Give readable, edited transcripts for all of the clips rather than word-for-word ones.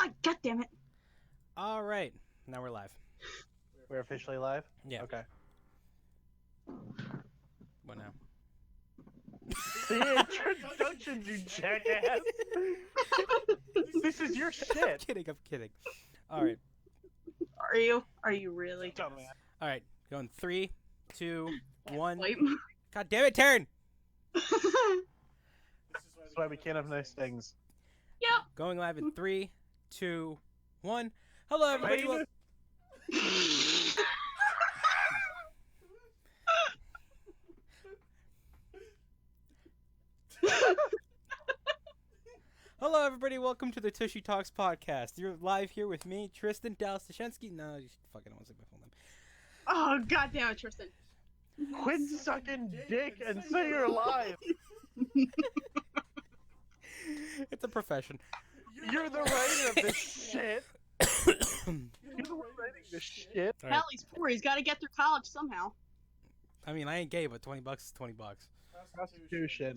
God damn it. All right, now we're live. We're officially live? Yeah. Okay. What now? The introduction, you jackass! This is your shit! I'm kidding. All right. Are you? Are you really? Dumbass. All right, going 3, 2, 1. Wait. God damn it, Taryn! That's why we can't have nice things. Yep. Going live in 3, 2, 1. Hello, everybody. Famous. Hello, everybody. Welcome to the Tushy Talks podcast. You're live here with me, Tristan Dallas-Tashensky. No, you fucking don't want to say my full name. Oh, god damn it, Tristan. Quit sucking dick and say you're alive! It's a profession. You're the writer of this shit! You're the one writing this shit! All right. Hell, he's poor. He's got to get through college somehow. I mean, I ain't gay, but $20 is $20. Prostitution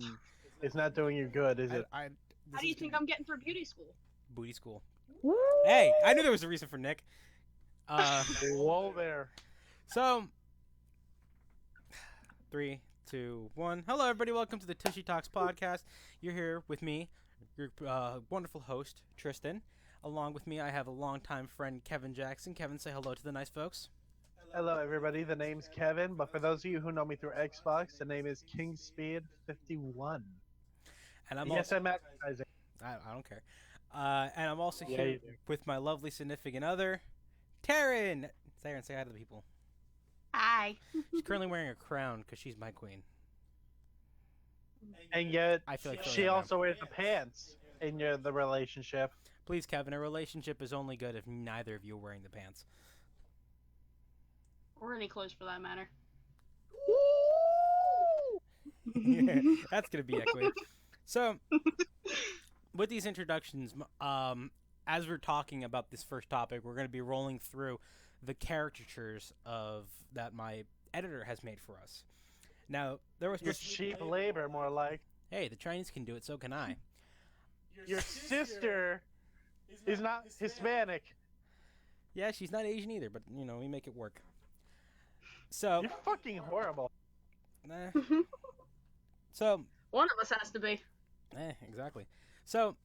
is not doing you good, is it? How do you think I'm getting through beauty school? Booty school. Hey, I knew there was a reason for Nick. Whoa there. So, 3, 2, 1. Hello, everybody. Welcome to the Tushy Talks podcast. You're here with me, your wonderful host, Tristan. Along with me, I have a longtime friend, Kevin Jackson. Kevin, say hello to the nice folks. Hello, everybody. The name's Kevin, but for those of you who know me through Xbox, the name is KingSpeed51. And I'm Yes, also, I'm advertising. I don't care. And I'm also Yeah, here you do. with my lovely significant other, Taryn. Taryn, say hi to the people. Hi. She's currently wearing a crown because she's my queen. And yet, I feel like she throwing that also wears the pants in the relationship. Please, Kevin, a relationship is only good if neither of you are wearing the pants. Or any clothes for that matter. That's going to be echoey. So, with these introductions, as we're talking about this first topic, we're going to be rolling through the caricatures of that my editor has made for us. Now, there was Your cheap labor, more like. hey, the Chinese can do it, so can I. Your sister is not Hispanic. Yeah, she's not Asian either, but, you know, we make it work. So, You're fucking horrible. so, One of us has to be. exactly. So,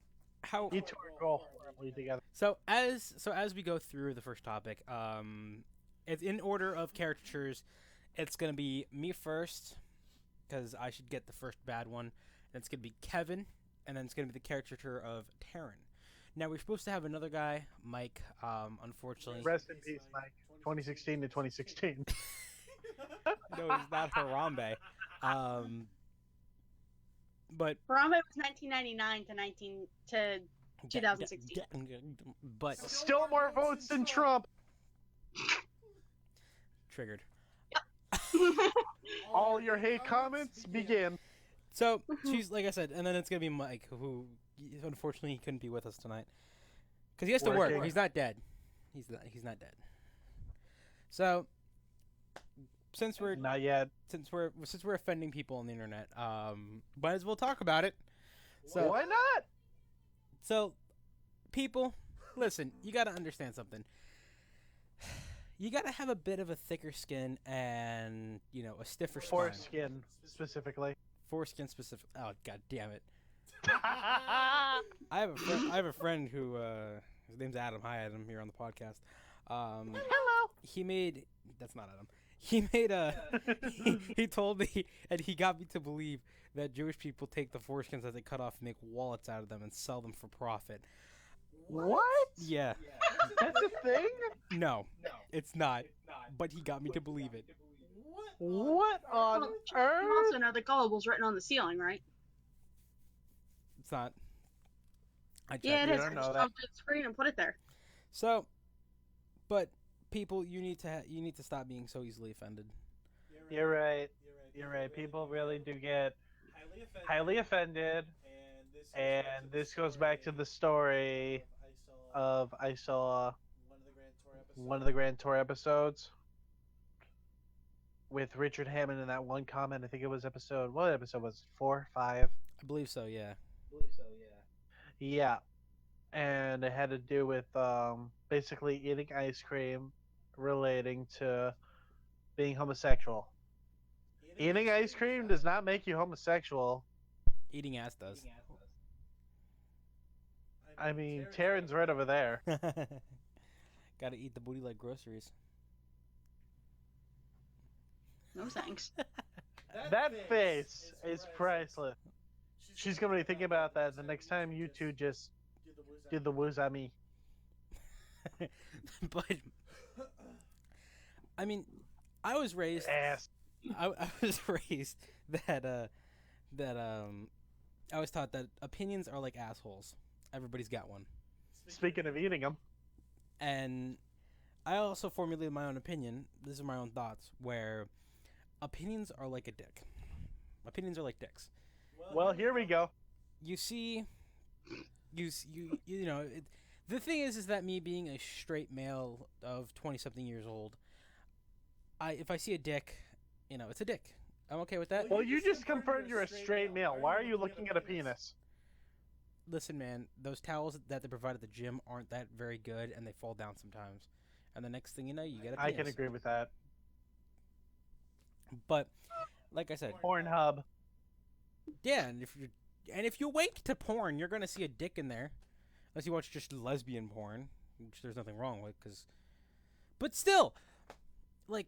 how You two are go horribly together. So as we go through the first topic, it's in order of caricatures. It's gonna be me first, because I should get the first bad one. Then it's gonna be Kevin, and then it's gonna be the caricature of Taryn. Now we're supposed to have another guy, Mike. Unfortunately, Rest in peace, Mike. 2016 to 2016. no, it's not Harambe. But Harambe was 1999 to 2016. But Still more votes than Trump. triggered. All your hate comments begin. So she's like I said, and then it's gonna be Mike, who unfortunately he couldn't be with us tonight because he has to work. Working. He's not dead. He's not dead. So since we're Not yet. since we're offending people on the internet, might as well talk about it. So Why not? so people, listen, you got to understand something. You got to have a bit of a thicker skin and, you know, a stiffer spine. Foreskin, specifically. Foreskin specific. Oh, god damn it. I have a friend who his name's Adam. Hi, Adam, here on the podcast. Hello. He made that's not Adam. He made he told me and he got me to believe that Jewish people take the foreskins that they cut off and make wallets out of them and sell them for profit. What? Yeah. That's a thing? No, it's not. But he got me to believe it. What on You earth? also know the gullible's written on the ceiling, right? It's not. I checked. Yeah, it You is. don't know Just that. on the screen and put it there. So, but people, you need to stop being so easily offended. You're right. You're right. People really do get highly offended. And this goes back to the story of I saw one of the Grand Tour episodes with Richard Hammond in that one comment. I think it was what episode was it? 4, 5? I believe so. Yeah. Yeah. and it had to do with basically eating ice cream relating to being homosexual. Eating ice cream does not make you homosexual. Eating ass does. I mean, Taryn's right over there. Gotta eat the booty like groceries. No thanks. That face is priceless. She's gonna be thinking about that the next time you two just do the woos at me. But I mean, I was raised. Ass. I was raised that I was taught that opinions are like assholes. Everybody's got one. Speaking of eating them, And I also formulated my own opinion. These are my own thoughts. Where opinions are like a dick. Opinions are like dicks. well, here we go. You see, you know. The thing is that me being a straight male of 20-something years old, if I see a dick, you know, it's a dick. I'm okay with that. Well, you just confirmed you're a straight male. Why are you looking at a penis? Listen, man, those towels that they provide at the gym aren't that very good, and they fall down sometimes. And the next thing you know, you get a penis. I can agree with that. But, like I said, Pornhub. yeah, and if you wake to porn, you're gonna see a dick in there, unless you watch just lesbian porn, which there's nothing wrong with, but still, like,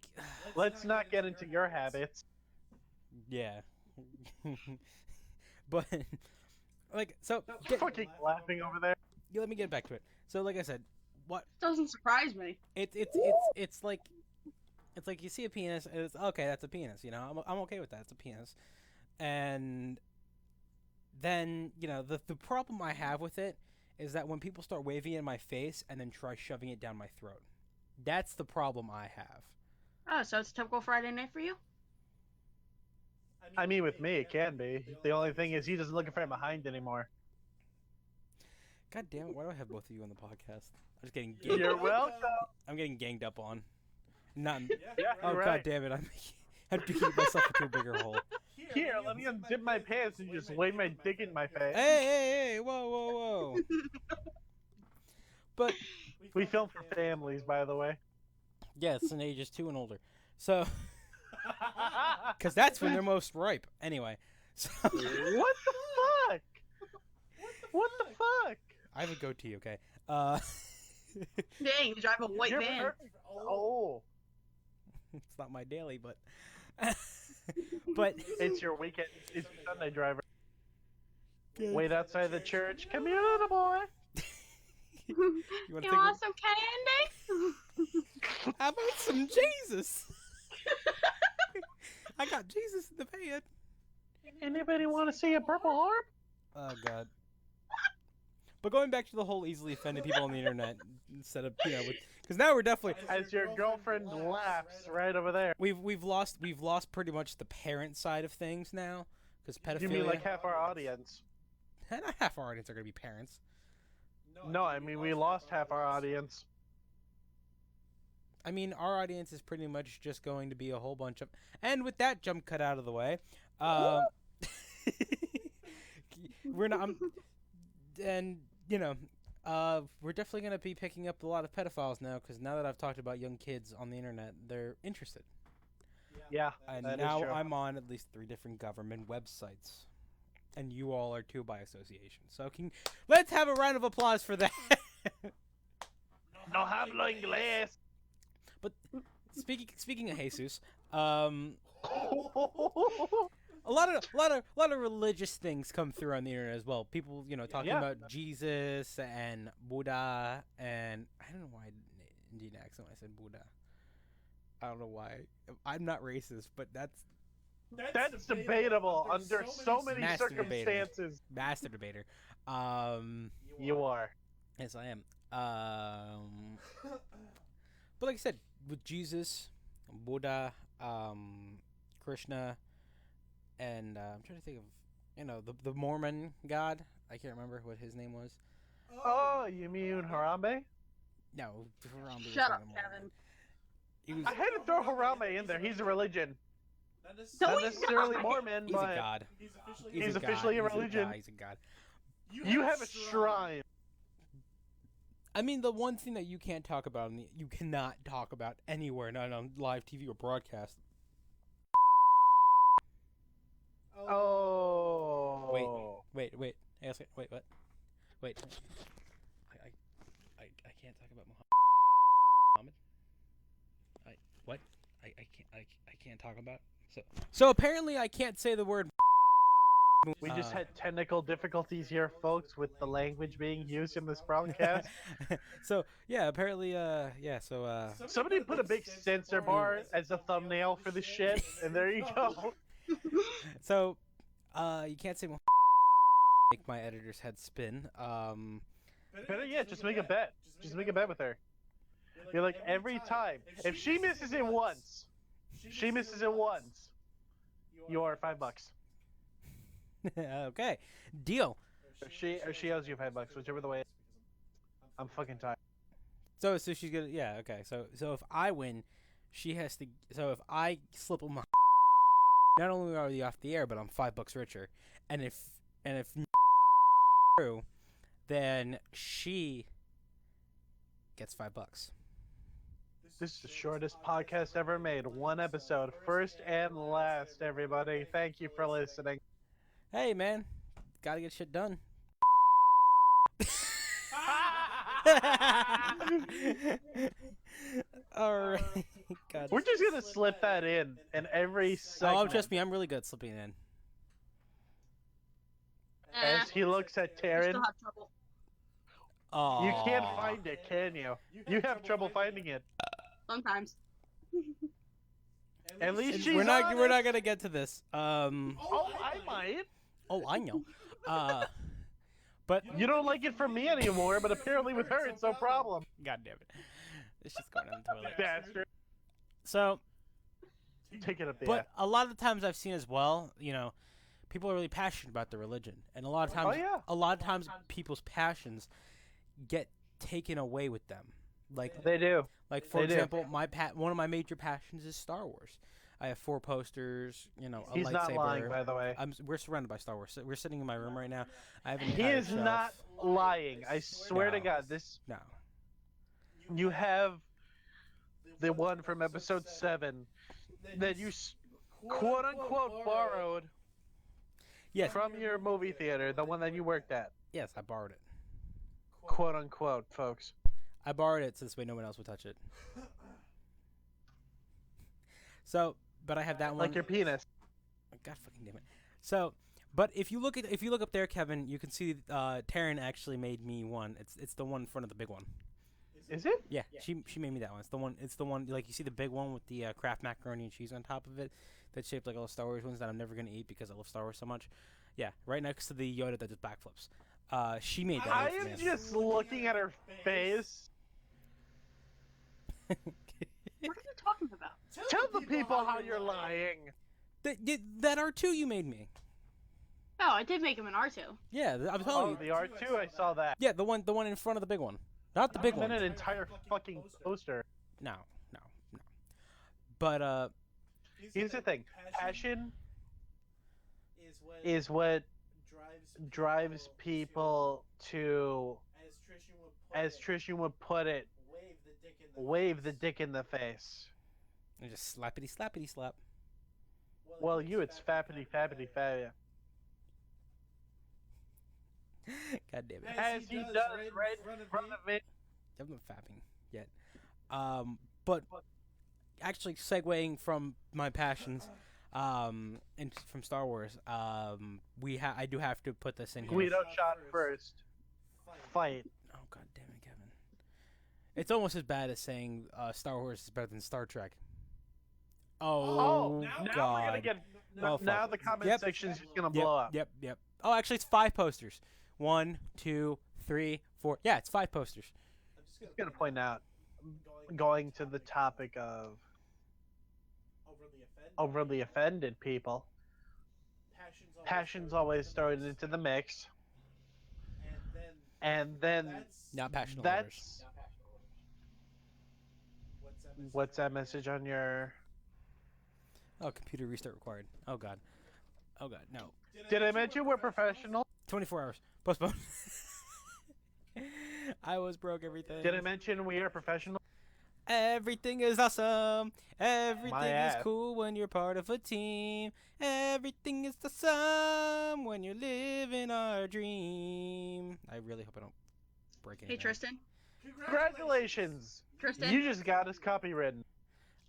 Let's not get into your habits. yeah, but like, so Fucking laughing over there. let me get back to it. So, like I said, what Doesn't surprise me. it's like you see a penis, and it's okay. That's a penis, you know. I'm okay with that. It's a penis, and then you know the problem I have with it is that when people start waving it in my face and then try shoving it down my throat, that's the problem I have. Oh, so it's a typical Friday night for you? I mean, with me, it can be. The only thing is, he doesn't look from behind anymore. God damn it! Why do I have both of you on the podcast? I'm just getting You're welcome. I'm getting ganged up on. Not. Yeah, Oh you're God right. damn it! I'm digging myself into a bigger hole. Here, let me unzip my pants and just wave my dick in my face. Hey! Whoa! But We film for families, by the way. yeah, it's in ages 2 and older. So, because that's when they're most ripe. Anyway, so What the fuck? What the fuck? I have a goatee. Okay. Dang, you drive a white You're van. perfect. Oh, It's not my daily, but but it's your weekend. It's your Sunday driver. Wait outside the church. Come here, little boy. you want You to want some candy? How about some Jesus? I got Jesus in the van. Anybody want to see a purple harp? Oh God. But going back to the whole easily offended people on the internet instead of because now we're definitely As your girlfriend laughs right over there. we've lost pretty much the parent side of things now because pedophilia. You mean like half our audience? Not half our audience are gonna be parents. No, I mean we lost half our audience. I mean, our audience is pretty much just going to be a whole bunch of. And with that jump cut out of the way, we're not. And you know, we're definitely going to be picking up a lot of pedophiles now because now that I've talked about young kids on the internet, they're interested. Yeah, And that is now true. I'm on at least 3 different government websites, and you all are too by association. So let's have a round of applause for that. No hablo inglés. But speaking of Jesus, a lot of religious things come through on the internet as well. People, talking Yeah. about Jesus and Buddha, and I don't know why I did an Indian accent when I said Buddha. I don't know why. I'm not racist, but that's That's debatable under so many Master debater. circumstances. master debater. You are. Yes, I am. But like I said, with Jesus, Buddha, Krishna, and I'm trying to think of, the Mormon God. I can't remember what his name was. Oh, you mean Harambe? No, Harambe was Shut not up, a Mormon. Kevin. He was. I had to throw Harambe in there. He's a religion. No, Not he's necessarily not. Mormon, He's a but god. He's officially a religion. He's a god. You have a shrine. I mean, the one thing that you can't talk about, you cannot talk about anywhere, not on live TV or broadcast. Oh. Wait. Wait, what? Wait. I can't talk about Muhammad. What? I can't talk about. So apparently I can't say the word. We just had technical difficulties here, folks, with the language being used in this broadcast. So yeah, apparently Somebody put a big censor bar as a thumbnail for this shit, and there you go. So you can't say make my editor's head spin. Better yet, just make a bet. Just make a bet with her. You're like, every time, if she misses it once, you are $5. Okay, deal. Or she owes you $5, whichever the way. I'm fucking tired. So she's gonna, yeah, okay. So if I win, she has to. So if I slip on my, not only are we off the air, but I'm $5 richer. And if true, then she gets $5. This is the shortest podcast ever made. One episode, first and last. Everybody, thank you for listening. Hey man, gotta get shit done. All right. God. We're just gonna slip that in every segment. Oh, trust me, I'm really good at slipping it in. As he looks at I Taryn, still have trouble. Oh. you can't find it, can you? You have trouble finding it. Sometimes. At least she's We're not honest. gonna get to this. Oh, I might. Oh, I know. But You don't like it from me anymore, but apparently with her, it's no problem. God damn it, it's just going in the toilet. Bastard. So, Take it up the but ass. a lot of the times I've seen as well, you know, people are really passionate about their religion, and a lot of times, Oh, yeah. a lot of times people's passions get taken away with them. Like, They do. like for They do. example, one of my major passions is Star Wars. I have 4 posters, you know, a He's lightsaber. not lying, by the way. We're surrounded by Star Wars. We're sitting in my room right now. I have an He entire is shelf. not lying. I swear to No. God, this. No. You have the one from episode 7 that you quote unquote borrowed Yes. from your movie theater, the one that you worked at. Yes, I borrowed it. Quote unquote, folks. I borrowed it since no one else would touch it. So, but I have that one. Like your penis. God fucking damn it. So, but if you look up there, Kevin, you can see Taryn actually made me one. It's the one in front of the big one. Is it? Yeah, she made me that one. It's the one like you see the big one with the Kraft macaroni and cheese on top of it. That's shaped like all the Star Wars ones that I'm never gonna eat because I love Star Wars so much. Yeah, right next to the Yoda that does backflips. She made that. I one for am me. just looking at her face. What are you talking about? Tell the people how you're lying. That R2 you made me. Oh, I did make him an R2. Yeah, I'm telling Oh, you. the R2, I saw that. Yeah, the one in front of the big one. Not the big And one. an entire fucking poster. No. But Here's the thing. Passion is what drives people to, as Tristan would put it, wave the dick in the face. and just slappity slap. Well, it's fappity fappity fabia. God damn it. As he does right in front of me. I haven't been fapping yet. But actually segueing from my passions, and from Star Wars, I do have to put this in here. Guido shot first. Fight. Oh god damn it, Kevin. It's almost as bad as saying Star Wars is better than Star Trek. Oh, now god. we're gonna get. Oh, now fuck. the comment Yep. section is gonna blow up. Yep. Oh, actually, it's 5 posters. 1, 2, 3, 4. Yeah, it's 5 posters. I'm just gonna point out, going to the topic of overly offended people. Passion's always thrown into the mix, and then Not passionate lovers. that's what's that message on your? Oh, computer restart required. Oh god. No. Did I mention we're professional? 24 hours. Postpone. I was broke everything. Did I mention we are professional? Everything is awesome. Everything is ass. cool when you're part of a team. Everything is awesome when you're living our dream. I really hope I don't break anything. Hey, Tristan. Congratulations! Tristan. You just got us copywritten.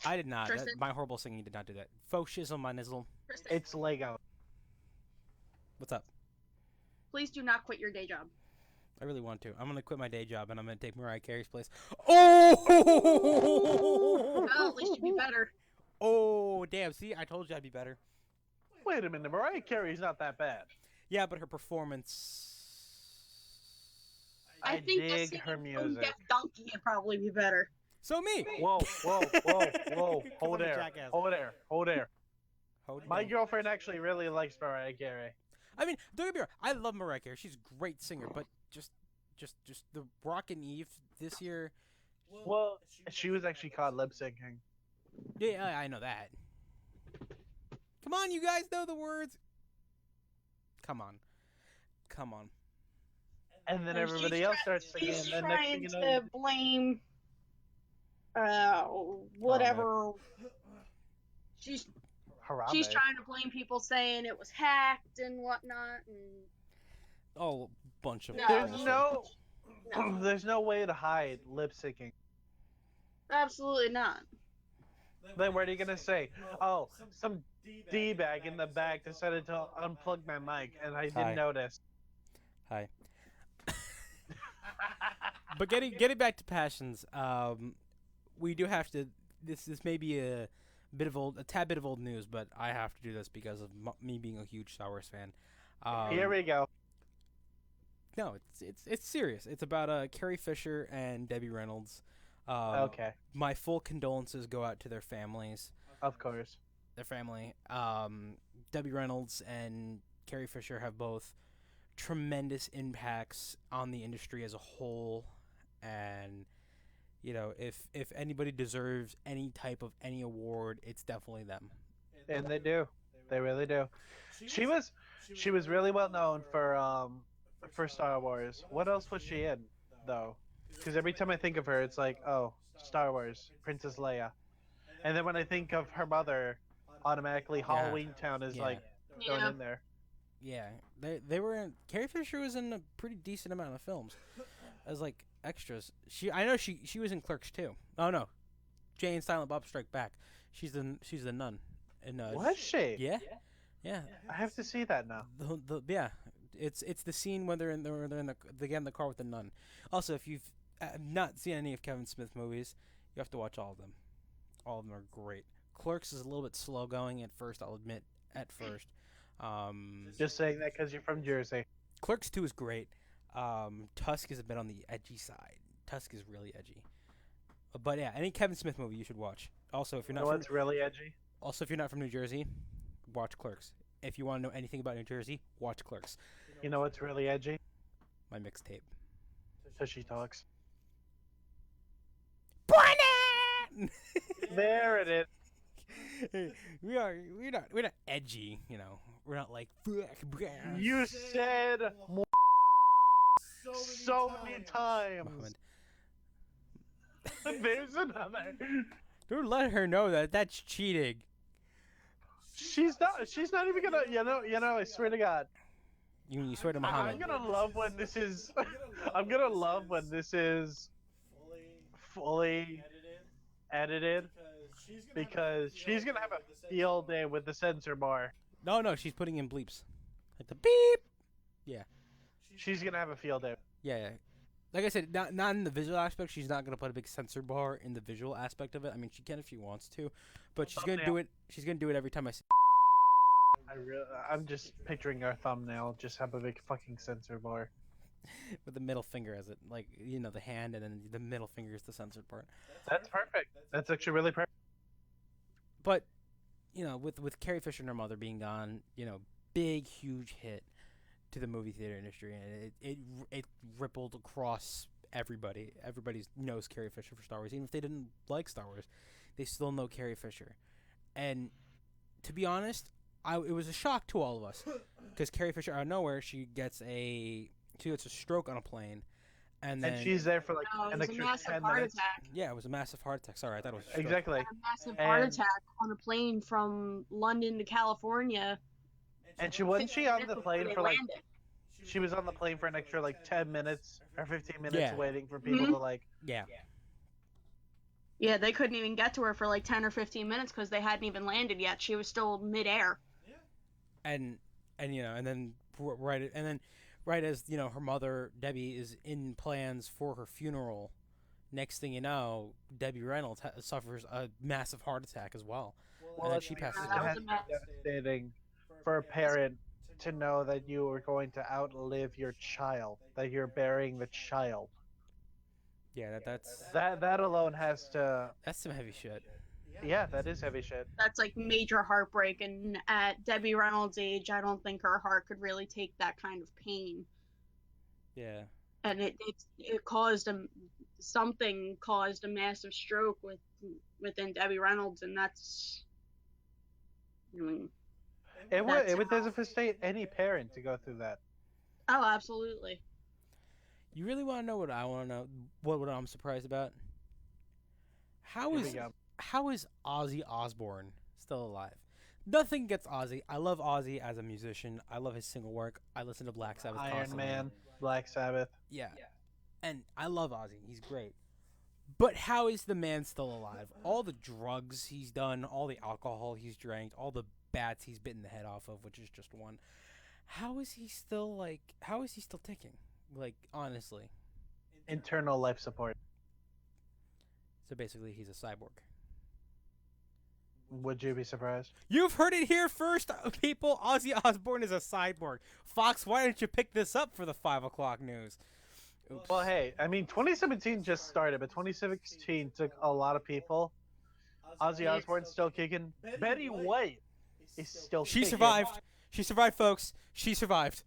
I did not. Tristan. My horrible singing did not do that. Faux shizzle, my nizzle. Tristan. It's Lego. What's up? Please do not quit your day job. I really want to. I'm gonna quit my day job and I'm gonna take Mariah Carey's place. Oh! Well, at least you'd be better. Oh, damn. See, I told you I'd be better. Wait a minute, Mariah Carey's not that bad. Yeah, but her performance. I think dig just her singing music. Deaf Donkey would probably be better. So me. Whoa. Come Hold on, there. jackass. Hold there. Hold My on. girlfriend actually really likes Mariah Carey. I mean, don't get me wrong. I love Mariah Carey. She's a great singer, but just the Rockin' Eve this year. Well, she was actually caught lip syncing. Yeah, I know that. Come on, you guys know the words. Come on. And then And everybody she's else starts singing. She's And then next thing trying you to know, blame, whatever. She's Harambe. trying to blame people saying it was hacked and whatnot. And Oh, bunch of. No. There's No. there's no way to hide lip syncing. absolutely not. Then what are you gonna say? Oh, some D-bag in the back decided to unplug my mic, and I didn't Hi. notice. Hi. But getting back to passions, we do have to. This may be a tad bit of old news, but I have to do this because of me being a huge Star Wars fan. Here we go. No, it's serious. It's about Carrie Fisher and Debbie Reynolds. Okay, My full condolences go out to their families. of course. Their family. Debbie Reynolds and Carrie Fisher have both tremendous impacts on the industry as a whole, and you know, if anybody deserves any type of any award, it's definitely them. And they do. They really do. She was really well known for Star Wars. What else was she in though? Because every time I think of her, it's like, oh, Star Wars, Princess Leia. And then when I think of her mother, automatically Halloween Town is Yeah. like thrown Yeah. in there. Yeah, they were in. Carrie Fisher was in a pretty decent amount of films, as like extras. I know she was in Clerks too. Oh no, Jay and Silent Bob Strike Back. She's the nun. And Was she? yeah. I have to see that now. Yeah, it's the scene when they get in the car with the nun. Also, if you've not seen any of Kevin Smith movies, you have to watch all of them. All of them are great. Clerks is a little bit slow going at first, I'll admit. At first, Just saying that because you're from Jersey. Clerks 2 is great. Tusk is a bit on the edgy side. Tusk is really edgy. But yeah, any Kevin Smith movie you should watch. Also, if you're You not know what's really edgy? from New Jersey, watch Clerks. If you want to know anything about New Jersey, watch Clerks. You know what's really edgy? My mixtape. Tushy Talks. Barnett! There it is. we're not edgy, you know. We're not like You said more so many times. Muhammad. There's another. Don't let her know that's cheating. She's not even gonna. You know. I swear to God. You swear to I'm Muhammad. gonna love when this is. I'm gonna love when this is fully edited because she's gonna have a field day with the censor bar. No, she's putting in bleeps. Like the beep. She's gonna have a field day. Yeah. Like I said, not in the visual aspect. She's not gonna put a big censor bar in the visual aspect of it. I mean, she can if she wants to, but she's gonna do it. She's gonna do it every time I see. I'm just picturing our thumbnail just have a big fucking censor bar. With the middle finger as it, like, you know, the hand, and then the middle finger is the censored part. That's perfect. That's actually really perfect. But, you know, with Carrie Fisher and her mother being gone, you know, big, huge hit to the movie theater industry, and it rippled across everybody. Everybody knows Carrie Fisher for Star Wars. Even if they didn't like Star Wars, they still know Carrie Fisher. And to be honest, it was a shock to all of us because Carrie Fisher, out of nowhere, she gets a stroke on a plane, And then she's there for like No, it an was a extra massive 10 heart minutes. attack. yeah, it was a massive heart attack. Sorry, I thought it was a stroke. Exactly. A massive heart And- attack on a plane from London to California. And wasn't she on the plane They for like landed. she was on the plane for an extra like 10 minutes or 15 minutes Yeah. waiting for people to like Yeah. Yeah, they couldn't even get to her for like 10 or 15 minutes because they hadn't even landed yet. She was still midair. And then right as her mother Debbie is in plans for her funeral, next thing you know, Debbie Reynolds suffers a massive heart attack as well. And then she passes That away. was a mess. devastating for a parent to know that you are going to outlive your child, that you're burying the child. Yeah, that's That alone has to. some heavy shit. Yeah, that is heavy shit. That's like major heartbreak, and at Debbie Reynolds' age, I don't think her heart could really take that kind of pain. Yeah. And it caused something caused a massive stroke within Debbie Reynolds, and that's. I mean, It would devastate any parent to go through that. oh, absolutely. You really want to know what I want to know? What I'm surprised about? How Here we is go. Ozzy Osbourne still alive? Nothing gets Ozzy. I love Ozzy as a musician. I love his single work. I listen to Black Sabbath Iron constantly. Man, Black Sabbath. Yeah. And I love Ozzy. He's great. But how is the man still alive? All the drugs he's done, all the alcohol he's drank, all the bats he's bitten the head off of, which is just one. How is he still ticking? Like, honestly. Internal life support. So basically he's a cyborg. Would you be surprised? You've heard it here first, people. Ozzy Osbourne is a cyborg. Fox, why didn't you pick this up for the 5 o'clock news? Oops. Well, hey, I mean, 2017 just started, but 2016 took a lot of people. Ozzy Osbourne's still kicking. Betty White is still She kicking. survived. She survived, folks. She survived.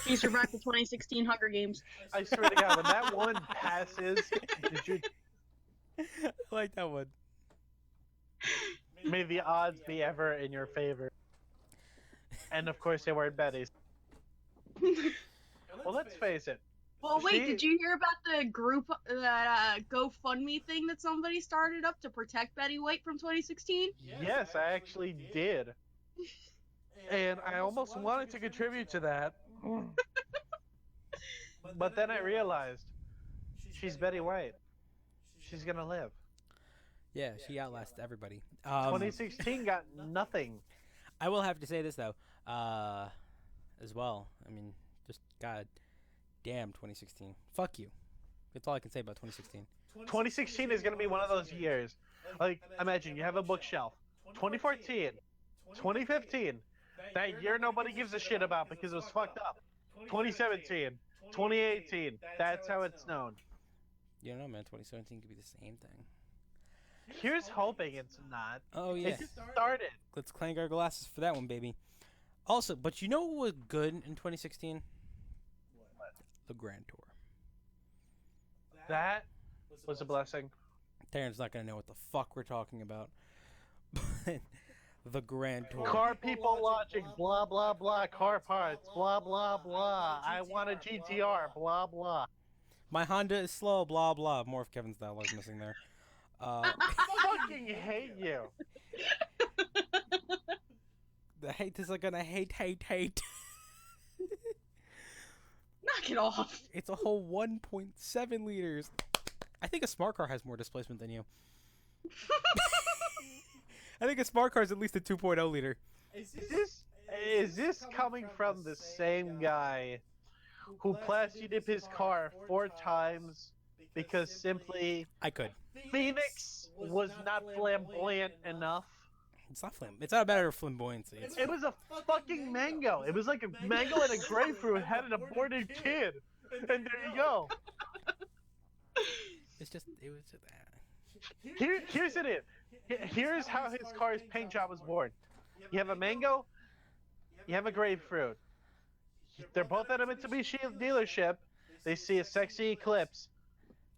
She survived the 2016 Hunger Games. I swear to God, when that woman passes, I like that one. may the odds be ever in your favor. And of course, they weren't Betty's. Well, let's face it. Well, wait, She- did you hear about the group, that GoFundMe thing that somebody started up to protect Betty White from 2016? Yes, I actually did. And I almost wanted to contribute to that. But then I realized she's Betty White. She's gonna live. Yeah, she outlasted everybody. 2016 got nothing. I will have to say this though, as well. I mean, just god damn 2016. Fuck you. That's all I can say about 2016. 2016 is gonna be one of those years. Like, imagine you have a bookshelf. 2014, 2015. That year nobody gives a shit about because it was fucked up. 2017, 2018. That's how it's known. You don't know, man. 2017 could be the same thing. Here's hoping it's not. Oh yeah. It just started. Let's clank our glasses for that one, baby. Also, but you know what was good in 2016? The Grand Tour. That was a blessing. Taryn's not gonna know what the fuck we're talking about. But the Grand Tour. Car people watching, blah blah blah. Car parts, blah blah blah. I want a GTR, blah blah. My Honda is slow, blah blah. More of Kevin's dialogue missing there. I fucking hate you. The haters are gonna hate. Knock it off. It's a whole 1.7 liters. I think a smart car has more displacement than you. I think a smart car is at least a 2.0 liter. Is this coming from the same guy who plasti dipped his car 4 times because simply I could. Phoenix was not flamboyant enough? It's not It's not a matter of flamboyancy. It was a fucking mango. It was like a mango and a grapefruit had an aborted kid. And there you go. It was just Here's it. Here's how his car's paint job was born. You have a mango, you have a grapefruit. They're both at a Mitsubishi dealership. They see a sexy Eclipse,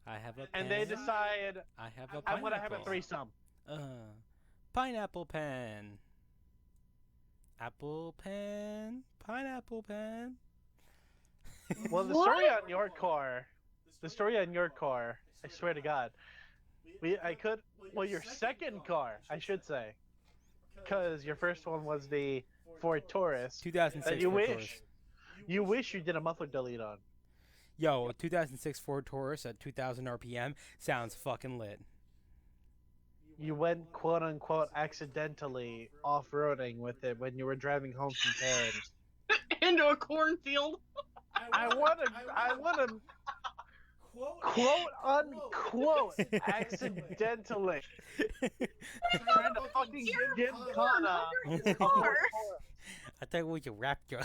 I have a pen. and they decide, I have a I pineapple. want to have a threesome. Pineapple pen. Apple pen. Pineapple pen. Well, the What? story on your car, the story on your car, I swear to God, your second car, I should say, because your first one was the Ford Taurus, 2006 that you Ford wish, Taurus. you wish you did a muffler delete on. Yo, 2006 Ford Taurus at 2,000 RPM sounds fucking lit. You went quote unquote accidentally off roading with it when you were driving home from Taryn's. Into a cornfield. I want to quote unquote accidentally trying to fucking get caught up. I thought we could rap you.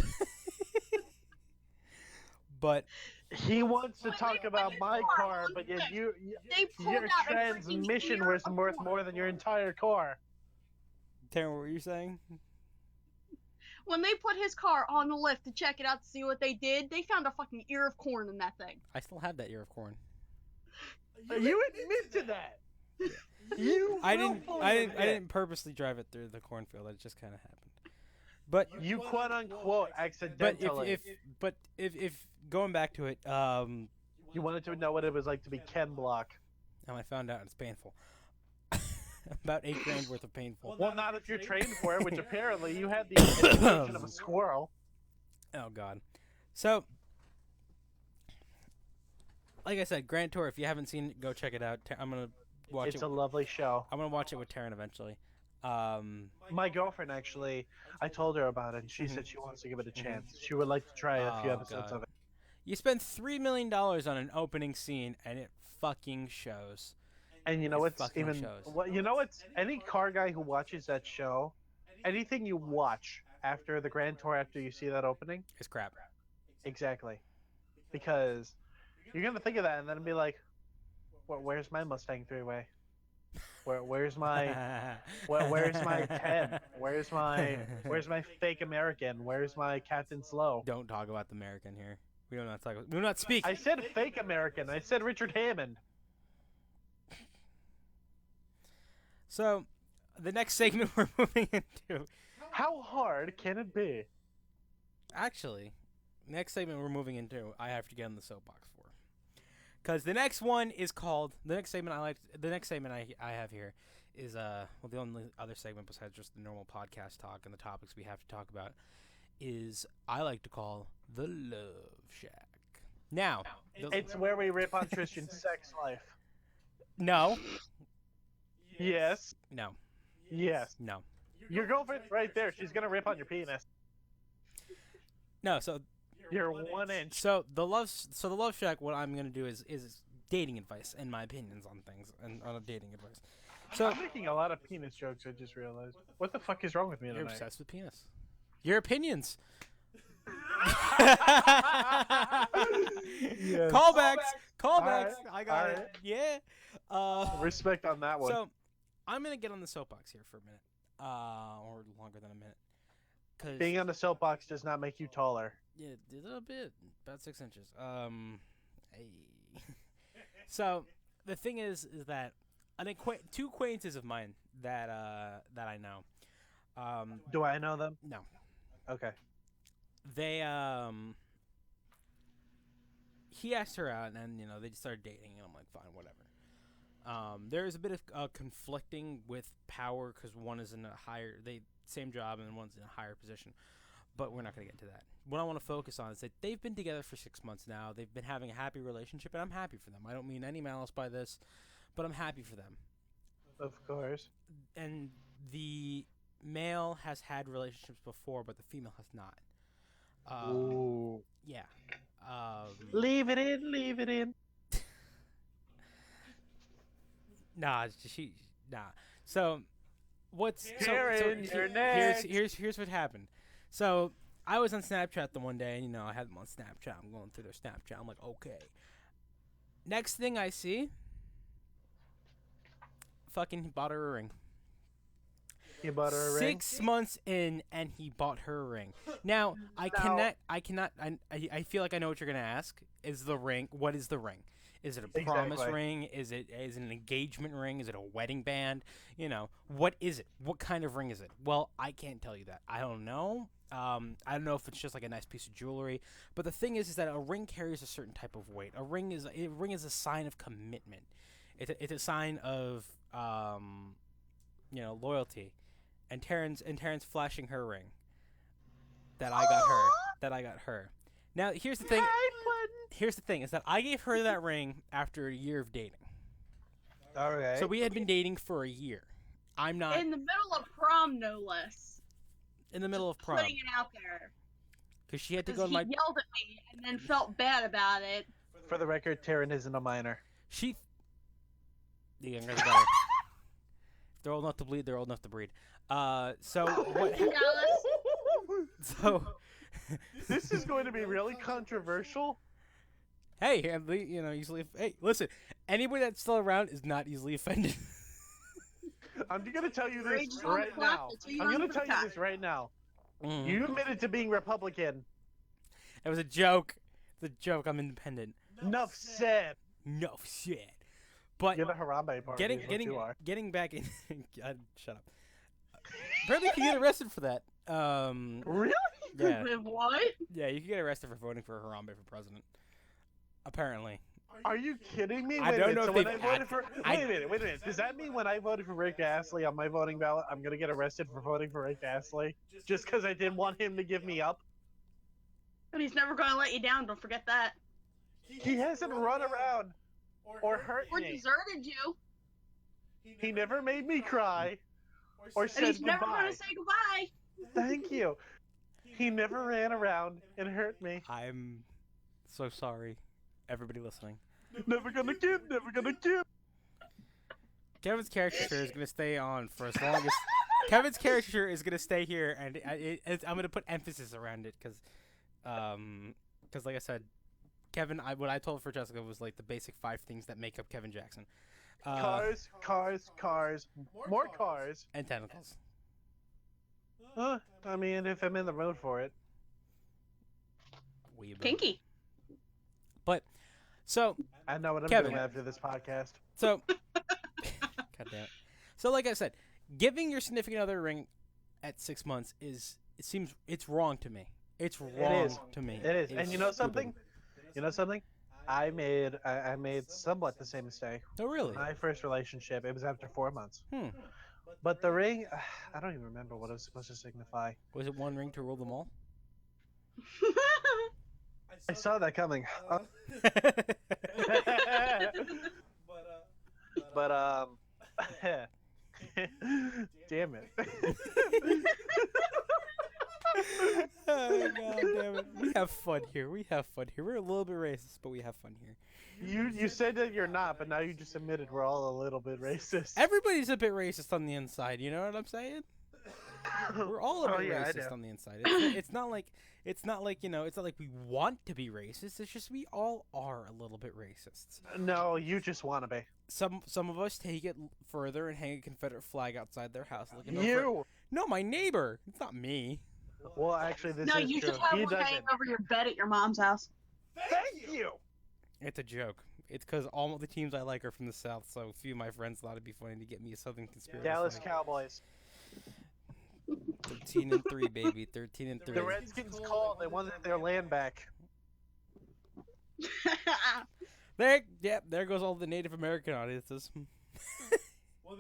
But he wants to talk about my car, but yet your transmission was worth more than your entire car. Taryn, what were you saying? When they put his car on the lift to check it out to see what they did, they found a fucking ear of corn in that thing. I still have that ear of corn. You admit to that. I didn't purposely drive it through the cornfield. It just kind of happened. But you quote unquote accidentally. But if going back to it, you wanted to know what it was like to be Ken Block. And I found out it's painful. About $8,000 worth of painful. Well, not if you're trained for it, which apparently you had the education of a squirrel. Oh God. So, like I said, Grand Tour. If you haven't seen it, go check it out. I'm gonna watch it. It's a lovely show. I'm gonna watch it with Taryn eventually. My girlfriend actually, I told her about it, and she said she wants to give it a chance. She would like to try a few episodes of it. You spent $3 million on an opening scene, and it fucking shows. And you know what's even? You know what's? Any car guy who watches that show, anything you watch after the Grand Tour, after you see that opening, is crap. Exactly, because you're gonna think of that and then be like, "Where's my Mustang three-way? Where's my where's my 10? Where's my fake American? Where's my Captain Slow?" Don't talk about the American here. We do not talk. We do not speak. I said fake American. I said Richard Hammond. So, the next segment we're moving into. How hard can it be? Actually, next segment we're moving into, I have to get on the soapbox for, because the next one is called. The next segment I have here is the only other segment besides just the normal podcast talk and the topics we have to talk about is I like to call the Love Shack. Now, it's where we rip on Tristan's sex life. No. Yes. No. Yes. No. Your girlfriend right there. She's gonna rip on your penis. No. So you're 1 inch. So the Love Shack. What I'm gonna do is dating advice and my opinions on things and on dating advice. So I'm making a lot of penis jokes. I just realized. What the fuck is wrong with me tonight? You're obsessed with penis. Your opinions. Yes. Callbacks. Right. I got it. Yeah. Respect on that one. So, I'm gonna get on the soapbox here for a minute, or longer than a minute. Cause being on the soapbox does not make you taller. Yeah, a little bit, about 6 inches. Hey. So, the thing is that two acquaintances of mine that I know. Do I know them? No. Okay. They he asked her out, and they just started dating, and I'm like, fine, whatever. There's a bit of conflicting with power because one is in a same job and one's in a higher position, but we're not gonna get into that. What I want to focus on is that they've been together for 6 months now. They've been having a happy relationship, and I'm happy for them. I don't mean any malice by this, but I'm happy for them. Of course. And the male has had relationships before, but the female has not. Ooh. Yeah. Leave it in. Nah. So, Taryn, you're next. Here's what happened. So, I was on Snapchat the one day, and I had them on Snapchat. I'm going through their Snapchat. I'm like, okay. Next thing I see, fucking bought her a ring. He bought her a ring? 6 months in, and he bought her a ring. Now, I feel like I know what you're going to ask. What is the ring? Is it a promise Exactly. ring? Is it an engagement ring? Is it a wedding band? What is it? What kind of ring is it? Well, I can't tell you that. I don't know. I don't know if it's just like a nice piece of jewelry. But the thing is that a ring carries a certain type of weight. A ring is a sign of commitment. It's a sign of loyalty. And Taryn's flashing her ring that I got her. That I got her. Now here's the thing. Here's the thing is that I gave her that ring after a year of dating. All right. So we had been dating for a year. I'm not In the middle of prom, no less. in the middle of prom Putting it out there. because she had to Because go to he my. yelled at me and then felt bad about it. For the record, Taryn isn't a minor. She. The younger the better. If they're old enough to bleed, they're old enough to breed. So what? Jealous. So. This is going to be really controversial. Hey, easily. Hey, listen. Anybody that's still around is not easily offended. I'm going to tell you Rage this on right the clock now. until you I'm don't going to give a tell you fuck. this right now. Mm. You admitted to being Republican. It was a joke. It's a joke. I'm independent. Enough said. No shit. But You're the Harambe party. getting back in. God, shut up. Apparently, you can get arrested for that. Really? Yeah, With what? yeah, you can get arrested for voting for Harambe for president. Apparently. Are you kidding me? I Wait a don't minute. know So if when they've I voted for, I- wait a minute. Does that mean when I voted for Rick Astley on my voting ballot, I'm gonna get arrested for voting for Rick Astley just because I didn't want him to give me up? But he's never going to let you down, don't forget that. He hasn't run around or hurt Or me. deserted you. He never made me cry or And said he's never goodbye. going to say goodbye. Thank you. He never ran around and hurt me. I'm so sorry, everybody listening. Never gonna give. Never gonna give. Kevin's caricature is gonna stay on for as long as Kevin's caricature is gonna stay here, and I'm gonna put emphasis around it because like I said, Kevin, what I told Francesca was like the basic 5 things that make up Kevin Jackson. Cars, more cars. And tentacles. I mean, if I'm in the mood for it. Weeaboo. Kinky. So I know what I'm Kevin. doing after this podcast. God damn it. So like I said, giving your significant other a ring at 6 months it's wrong to me. It's wrong to me. It is. It's And you know stupid. something? You know something? I made somewhat the same mistake. Oh really? My first relationship, it was after 4 months. Hmm. But the ring, I don't even remember what it was supposed to signify. Was it one ring to rule them all? I saw that coming. But damn it. Oh god damn it. We have fun here. We're a little bit racist, but we have fun here. You said that you're not, but now you just admitted we're all a little bit racist. Everybody's a bit racist on the inside, you know what I'm saying? We're all a bit Oh, yeah, I racist know. on the inside. It's not like it's not like we want to be racist. It's just we all are a little bit racists. No, you just want to be. Some of us take it further and hang a Confederate flag outside their house looking over. You. No, my neighbor. It's not me. Well, actually, this No, is you true. just have He one hanging doesn't. over your bed at your mom's house. Thank you. It's a joke. It's because all of the teams I like are from the South, so a few of my friends thought it'd be funny to get me a Southern conspiracy. Dallas flag. Cowboys. 13-3, baby. 13-3. The Redskins called. They wanted their land back. There goes all the Native American audiences.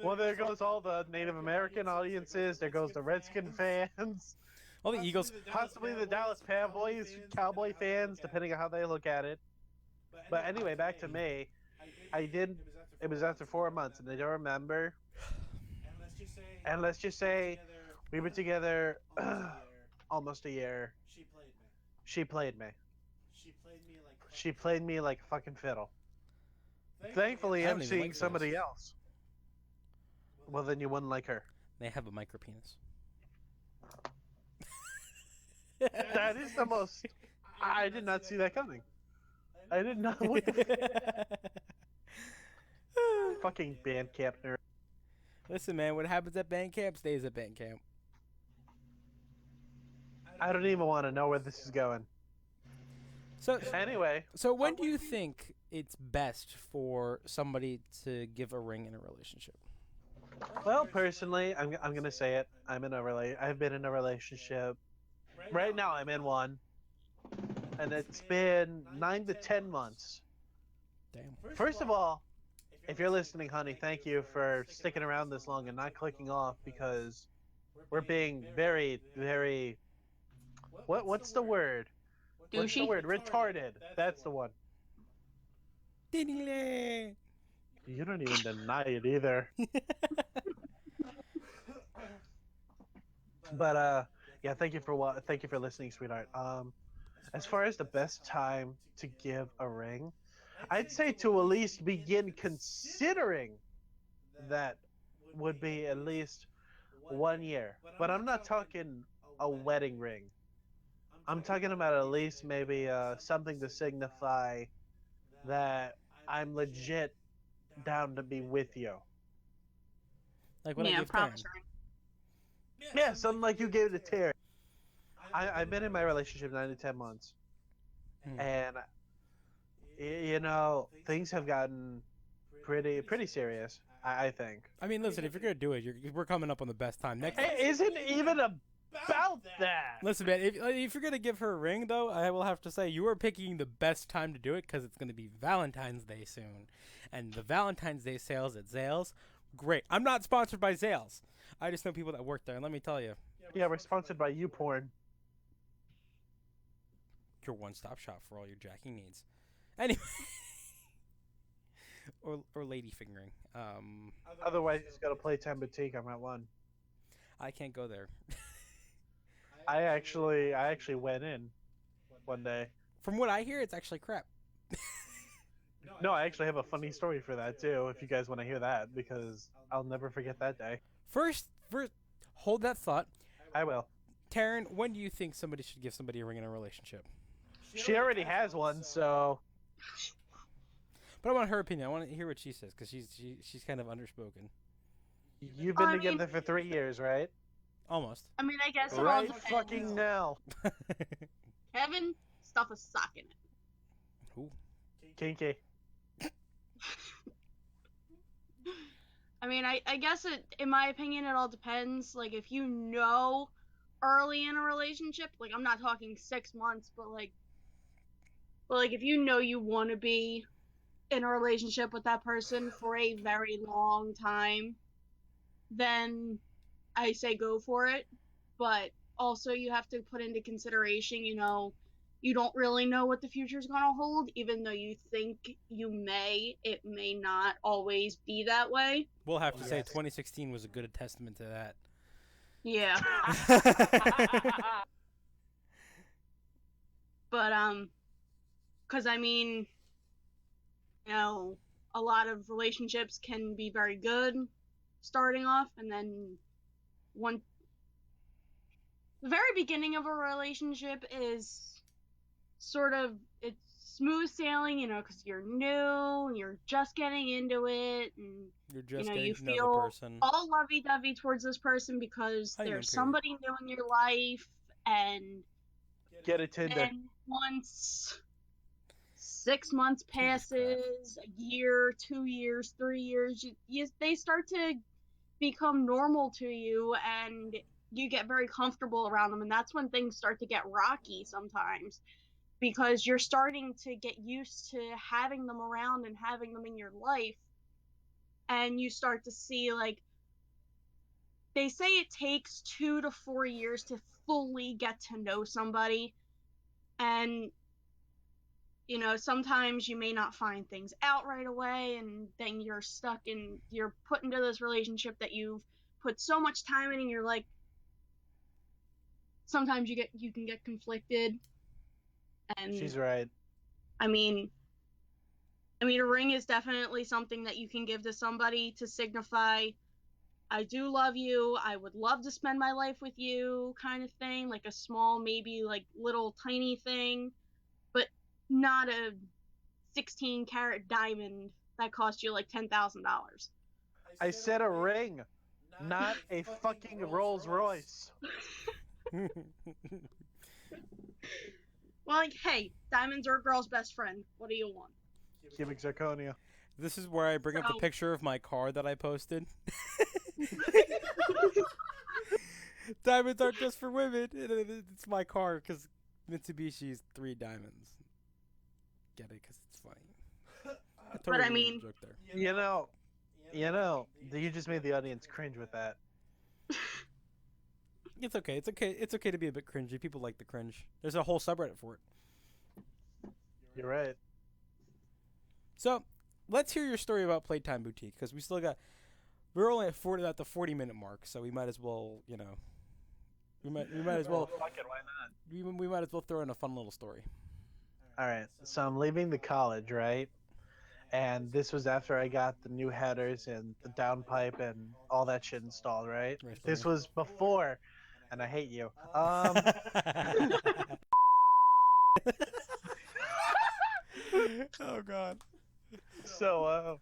Well, there goes all the Native American audiences. There goes the Redskin fans. All the Eagles. Possibly the Dallas Cowboy fans, depending on how they look at it. But anyway, back to me. It was after 4 months, and I don't remember. And let's just say we were together almost a year. She played me. She played me like a fucking fiddle. Thankfully, I I'm don't even seeing like somebody fiddles. else. Well, then you wouldn't like her. They have a micro penis. That is the most. I did not see that coming. I did not. What the fucking band camp nerd. Listen, man, what happens at band camp stays at band camp. I don't even want to know where this is going. So Anyway, when do you think it's best for somebody to give a ring in a relationship? Well, personally, I'm gonna say it. I've been in a relationship. Right now, I'm in one, and it's been 9 to 10 months. Damn. First of all, if you're listening, honey, thank you for sticking around this long and not clicking off because we're being very, very. What's the word? What's the Douchey. word? Retarded. That's the one. Ding-a-ling. You don't even deny it either. But yeah, thank you for listening, sweetheart. As far as the best time to give a ring, I'd say to at least begin considering that would be at least 1 year. But I'm not talking a wedding ring. I'm talking about at least maybe something to signify that I'm legit down to be with you. Like what I Yeah, gave Taryn. promise ring. Yeah, something like you gave to Terry. I've been in my relationship 9 to 10 months, Hmm. and things have gotten pretty serious. I think. I mean, listen, if you're gonna do it, we're coming up on the best time next. It isn't even about that. Listen, man, if you're gonna give her a ring, though, I will have to say you are picking the best time to do it because it's gonna be Valentine's Day soon, and the Valentine's Day sales at Zales, great. I'm not sponsored by Zales. I just know people that work there, and let me tell you, Yeah, we're sponsored by YouPorn. your one-stop shop for all your jacking needs. Anyway, or lady fingering. Otherwise, you just gotta play Time Boutique. I'm at one. I can't go there. I actually went in one day. From what I hear, it's actually crap. No, I actually have a funny story for that too. If you guys want to hear that, because I'll never forget that day. First, hold that thought. I will. Taryn, when do you think somebody should give somebody a ring in a relationship? She already has one, so But I want her opinion. I want to hear what she says because she's kind of underspoken. you've been I together for 3 years, right? Almost. I mean, I guess it all Right depends. fucking now. Kevin, stuff a sock in it. Ooh. Kinky. I mean, I guess in my opinion, it all depends. Like, if you know early in a relationship, like, I'm not talking 6 months, but if you know you want to be in a relationship with that person for a very long time, then I say go for it. But also, you have to put into consideration, you don't really know what the future's going to hold, even though you think you may. It may not always be that way. We'll have to say Yes. 2016 was a good testament to that. Yeah. But, because I mean, a lot of relationships can be very good starting off, and then the very beginning of a relationship is sort of, it's smooth sailing, because you're new, and you're just getting into it, and You're just you getting to know the feel person. all lovey-dovey towards this person because Honeymoon there's period. somebody new in your life, and Get a Tinder. then once 6 months Tinder's crap. passes, a year, 2 years, 3 years, they start to become normal to you, and you get very comfortable around them, and that's when things start to get rocky sometimes, because you're starting to get used to having them around and having them in your life, and you start to see, like, they say it takes 2 to 4 years to fully get to know somebody, and sometimes you may not find things out right away, and then you're put into this relationship that you've put so much time in, and you're like, sometimes you can get conflicted. And She's right. I mean, a ring is definitely something that you can give to somebody to signify, I do love you, I would love to spend my life with you, kind of thing, like a small, maybe like little tiny thing, but not a 16-carat diamond that cost you like $10,000. I said a ring, not a fucking Rolls Royce. Well, like, hey, diamonds are a girl's best friend. What do you want? Cubic zirconia. This is where I bring up the So- picture of my car that I posted. Diamonds aren't just for women. It's my car because Mitsubishi's 3 diamonds. Get it? Because it's funny. But I ruined the mean- joke there. You just made the audience cringe with that. It's okay. It's okay. It's okay to be a bit cringy. People like the cringe. There's a whole subreddit for it. You're right. So, let's hear your story about Playtime Boutique because we're only at the 40-minute mark, so we might as well, we might as well Fuck it, why not? we might as well throw in a fun little story. All right, so I'm leaving the college, right? And this was after I got the new headers and the downpipe and all that shit installed, right? Right, This funny. was before, and I hate you. Oh god. So,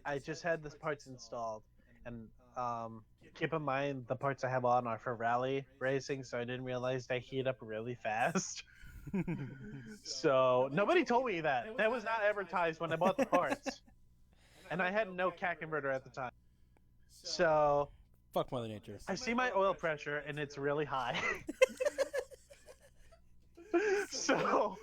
I just had the parts installed, and keep in mind the parts I have on are for rally racing, so I didn't realize they heat up really fast. So nobody told me that. That was not advertised when I bought the parts, and I had no CAC converter at the time. So Fuck Mother Nature. I see my oil pressure, and it's really high. So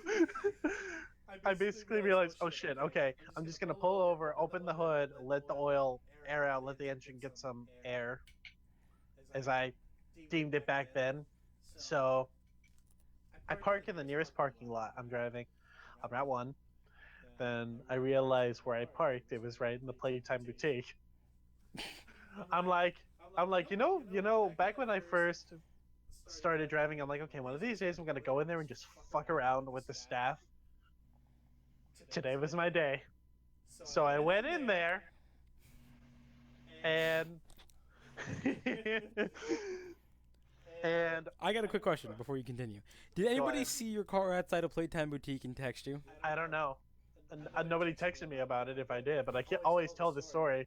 I basically realized, oh shit, okay, I'm just gonna pull over, open the hood, let the oil air out, let the engine get some air, as I deemed it back then. So I park in the nearest parking lot. I'm driving. I'm at one. Then I realized where I parked. It was right in the Playtime Boutique. I'm like, back when I first started driving, I'm like, okay, one of these days I'm gonna go in there and just fuck around with the staff. Today was my day. So I went in there and and I got a quick question before you continue. Did anybody ahead. see your car outside a Playtime Boutique and text you? I don't know. Nobody texted me about it if I did, but I can always tell the story.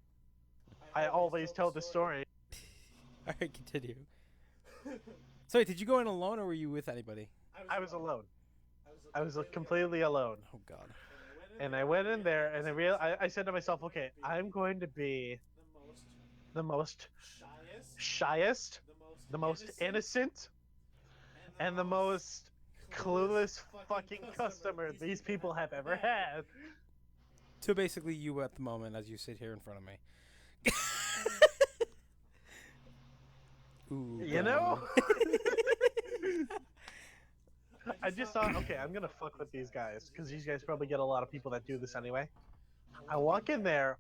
I always tell the story. All right, continue. So, wait, did you go in alone or were you with anybody? I was alone. I was completely alone. Oh God. And I went in there and I said to myself, okay, I'm going to be the most shyest, the most innocent, and the most clueless fucking customer these people have ever had. So basically, you at the moment as you sit here in front of me. Ooh, You God. know? I just thought, okay, I'm gonna fuck with these guys, because these guys probably get a lot of people that do this anyway. I walk in there,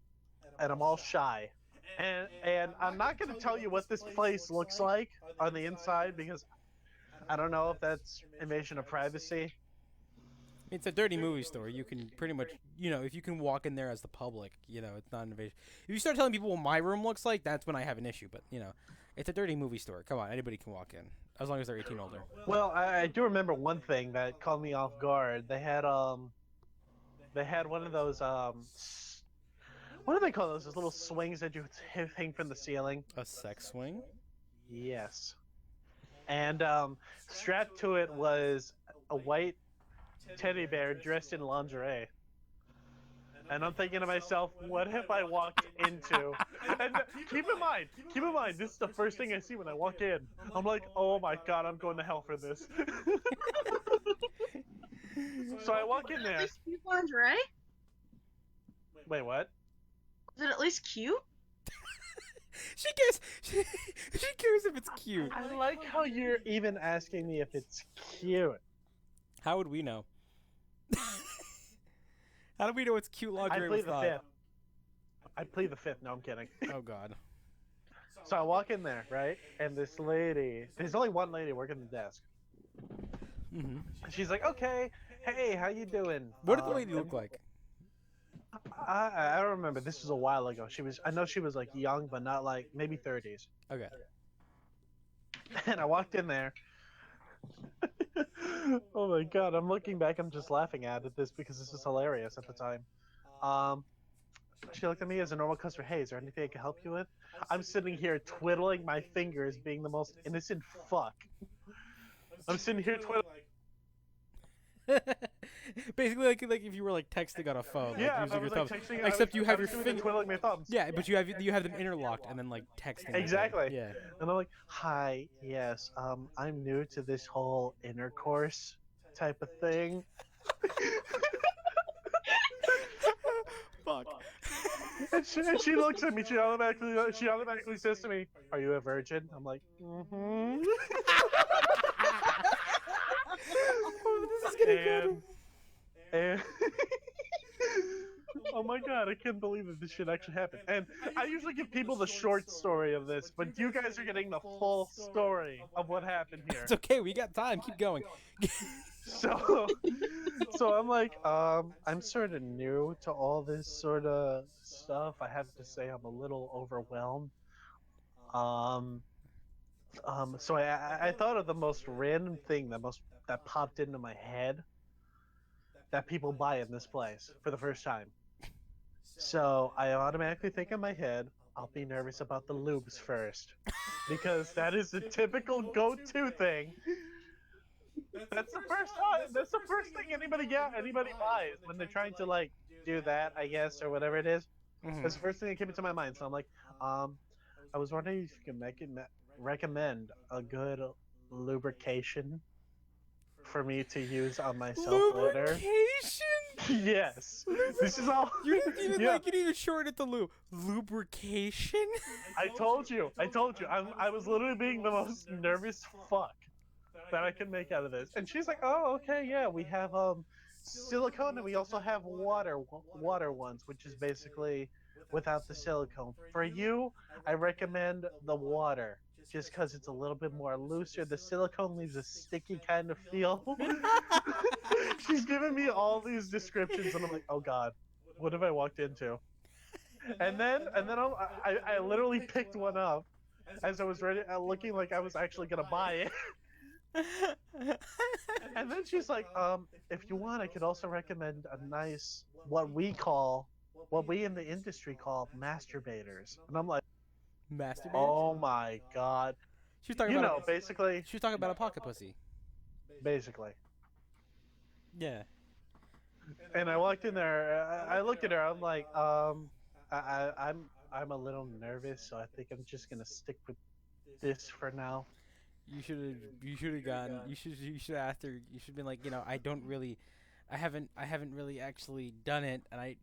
and I'm all shy. And I'm not gonna tell you what this place looks like on the inside, because I don't know if that's invasion of privacy. It's a dirty movie store. You can pretty much, if you can walk in there as the public, it's not an invasion. If you start telling people what my room looks like, that's when I have an issue. But, it's a dirty movie store. Come on, anybody can walk in, as long as they're 18 older. Well, I do remember one thing that caught me off guard. They had one of those what do they call those? Those little swings that you hang from the ceiling. A sex swing? Yes. And strapped to it was a white teddy bear dressed in lingerie. And I'm thinking to myself, what have I walked into? And keep in mind, this is the first thing I see when I walk in. I'm like, oh my god, I'm going to hell for this. So I walk in At there. least cute lingerie? Wait, what? Is it at least cute? She cares if it's cute. I like how you're even asking me if it's cute. How would we know? How do we know it's cute I lingerie? plead with the thought? fifth. I plead the fifth. No, I'm kidding. Oh God. So I walk in there, right? And this lady, there's only one lady working the desk. Mm-hmm. She's like, okay, hey, how you doing? What did the lady look like? I don't remember. This was a while ago. I know she was like young, but not like maybe 30s. Okay. And I walked in there. Oh my god! I'm looking back. I'm just laughing at this because this is hilarious at the time. She looked at me as a normal customer. Hey, is there anything I can help you with? I'm sitting here twiddling my fingers, being the most innocent fuck. I'm sitting here twiddling. Basically, like if you were like texting on a phone, like Yeah, if I using your was like thumbs, texting, except you I have your was doing the finger. twiddling my thumbs. Yeah, but you have them interlocked and then like texting. Exactly. Like that. And I'm like, hi, yes, I'm new to this whole intercourse type of thing. Fuck. And she looks at me. She automatically says to me, "Are you a virgin?" I'm like, "Mm-hmm." Oh, this is getting good. And oh my god, I can't believe that this shit actually happened. And I usually give people the short story of this, but you guys are getting the full story of what happened here. It's okay. We got time. Keep going. So, so I'm like, I'm sort of new to all this sort of stuff. I have to say, I'm a little overwhelmed. Um, so I thought of the most random thing that popped into my head that people buy in this place for the first time. So I automatically think in my head, I'll be nervous about the lubes first, because that is the typical go-to thing. That's the first time. That's the first thing anybody buys when they're trying to like do that, I guess, or whatever it is. That's the first thing that came into my mind. So I'm like, I was wondering if you can recommend a good lubrication for me to use on myself later. Lubrication? Yes. This is all. You didn't even Yeah. like you didn't even shorten it to lubrication. I told you. I was literally being the most nervous fuck that I can make out of this. And she's like, "Oh, okay, yeah, we have silicone and we also have water ones, which is basically without the silicone. For you, I recommend the water just because it's a little bit more looser. The silicone leaves a sticky kind of feel." She's giving me all these descriptions, and I'm like, "Oh God, what have I walked into?" And then I literally picked one up as I was ready, looking like I was actually gonna buy it. And then she's like, if you want, I could also recommend a nice, what we in the industry call masturbators. And I'm like, Masturbate. oh my God. She was talking You about know, basically. she was talking about a pocket pussy. Basically. Yeah. And I walked in there, I looked at her, I'm like, I'm a little nervous, so I think I'm just gonna stick with this for now. You should have gone. You should have asked her. You should have been like, I haven't really actually done it, and I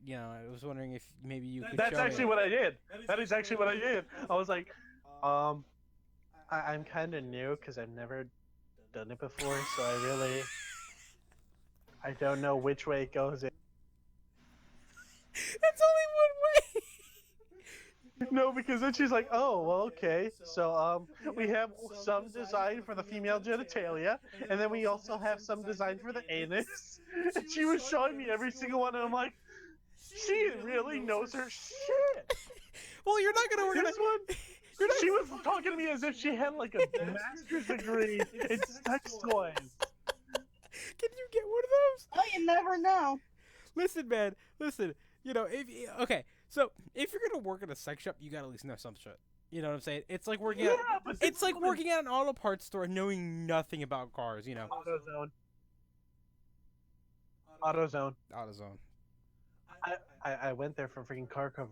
was wondering if maybe you could. That's show actually me. what I did. That is actually what I did. I was like, I'm kind of new because I've never done it before, so I don't know which way it goes. That's only one way. No, because then she's like, oh, well, okay. So, we have some design for the female genitalia, and then we also have some design for the anus. And she was showing me every single one, and I'm like, she really knows her shit. Well, you're not gonna work on This one. She was talking to me as if she had like a master's degree in sex toys. Can you get one of those? Well, you never know. Listen, man. Listen. So if you're gonna work at a sex shop, you gotta at least know some shit. You know what I'm saying? It's like working at it's like working at an auto parts store, knowing nothing about cars. You know. AutoZone. AutoZone. I went there for freaking car cover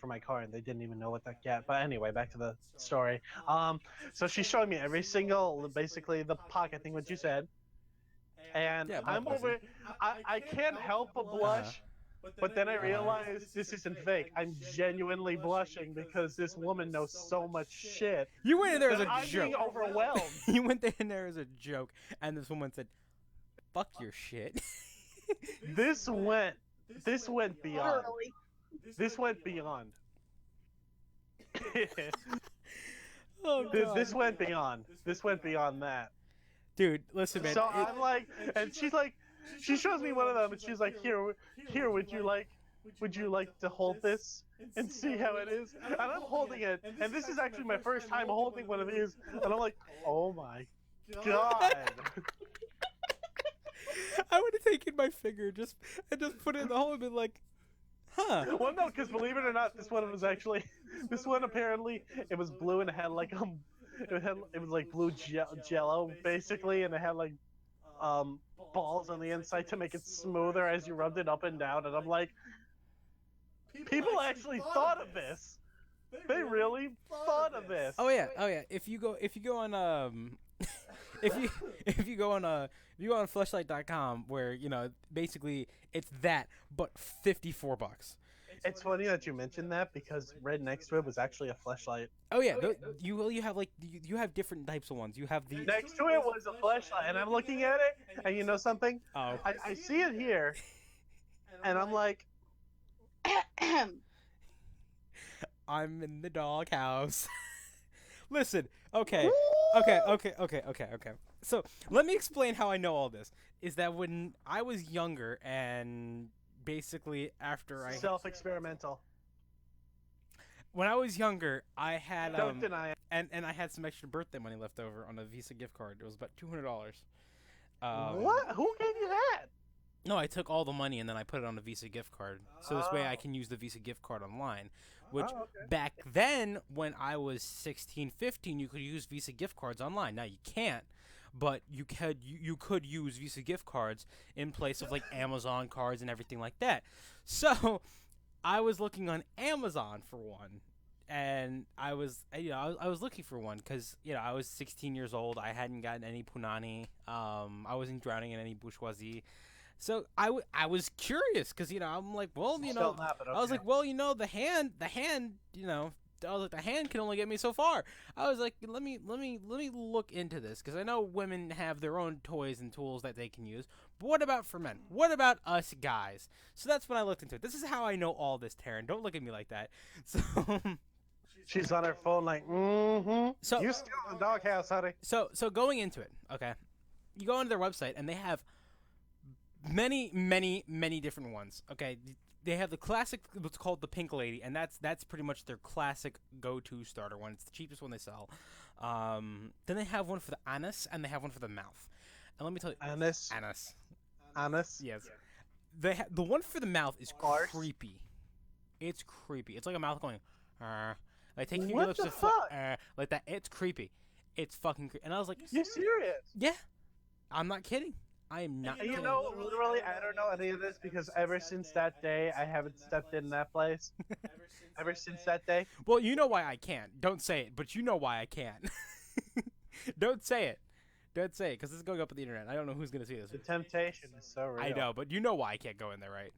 for my car, and they didn't even know what that get. But anyway, back to the story. So she's showing me every single, basically the pocket thing, what you said, and Yeah, I'm over. I can't help but blush, but then I realize this isn't fake. I'm genuinely blushing because this woman knows so much shit. You went in there as a I'm joke. being overwhelmed. You went in there as a joke, and this woman said, "Fuck your shit." This went beyond. Literally. This went beyond. Oh god. This went beyond. This went beyond that. Dude, listen, man. So I'm like, and she's like, she shows me one of them, and she's like, here, would you like to hold this and see how it is? And I'm holding it, and this is actually my first time holding one of these, and I'm like, oh my god. I would have taken my finger and just put it in the hole and been like, huh. Well, no, because believe it or not, this one apparently, it was blue and it had like it was like blue jello basically, and it had like balls on the inside to make it smoother as you rubbed it up and down, and I'm like, people actually thought of this. They really thought of this. Oh yeah. If you go on if you go on fleshlight.com, where basically it's that but $54. It's funny that you mentioned that because right next to it was actually a fleshlight. Oh yeah, you have you have different types of ones. You have the Next to it was a fleshlight, and I'm looking at it, and you know something? oh I see it here, and I'm like, I'm in the doghouse. Listen, okay. So let me explain how I know all this. Is that when I was younger and basically after I self-experimental. when I was younger, I had Don't deny it. and I had some extra birthday money left over on a Visa gift card. It was about $200. What? Who gave you that? No, I took all the money and then I put it on a Visa gift card. So this way I can use the Visa gift card online. Which back then, when I was 16, 15, you could use Visa gift cards online. Now you can't, but you could use Visa gift cards in place of like Amazon cards and everything like that. So I was looking on Amazon for one, and I was looking for one because I was 16 years old. I hadn't gotten any punani. I wasn't drowning in any bourgeoisie. So I was curious because I'm like, well, Still not, but okay. I was like, well, the hand, I was like, the hand can only get me so far. I was like, let me look into this because I know women have their own toys and tools that they can use. But what about for men? What about us guys? So that's when I looked into it. This is how I know all this, Taryn. Don't look at me like that. So she's on her phone like, So you're still in the doghouse, honey. So going into it, okay, you go onto their website and they have many different ones. Okay, they have the classic, what's called the Pink Lady, and that's pretty much their classic go-to starter one. It's the cheapest one they sell. Then they have one for the anus, and they have one for the mouth. And let me tell you, Anus. Yes, the one for the mouth is Arse. creepy. It's creepy. It's like a mouth going, like taking What your lips the to fuck? like that. It's creepy. It's fucking creepy. And I was like, You serious? yeah, I'm not kidding. I am not. You know, literally, I don't know any of this because ever since that day, I haven't stepped in that place. Ever since that day. Well, you know why I can't. Don't say it, but you know why I can't. Don't say it. Don't say it, because this is going up on the internet. I don't know who's going to see this. The temptation is so real. I know, but you know why I can't go in there, right?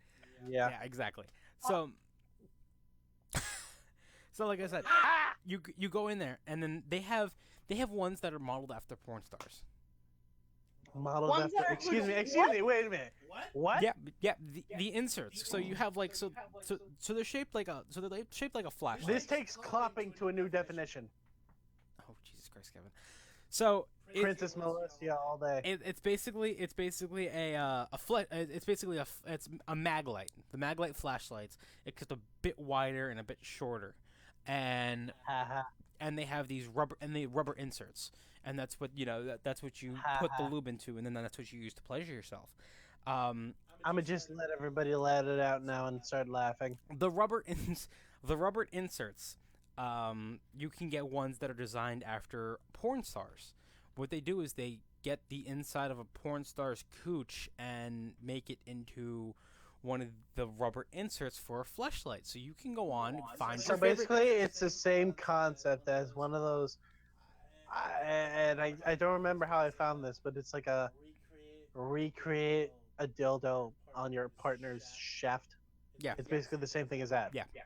Yeah. Yeah, exactly. So, so like I said, you go in there, and then they have ones that are modeled after porn stars. Modeled after. Excuse me. Wait a minute. What? Yeah. The inserts. So you have like so they're shaped like a flashlight. This takes clopping to a new definition. Oh Jesus Christ, Kevin. So Princess Celestia all day. It's basically a maglite. The maglite flashlights. It's just a bit wider and a bit shorter, and they have these rubber inserts, and that's what that's what you put the lube into, and then that's what you use to pleasure yourself. I'ma just let everybody let it out now and start laughing. The rubber inserts. You can get ones that are designed after porn stars. What they do is they get the inside of a porn star's cooch and make it into one of the rubber inserts for a fleshlight. So you can go on and find So your favorite... basically, it's the same concept as one of those. I don't remember how I found this, but it's like a recreate a dildo on your partner's shaft. Yeah. It's basically the same thing as that. Yeah. Hey,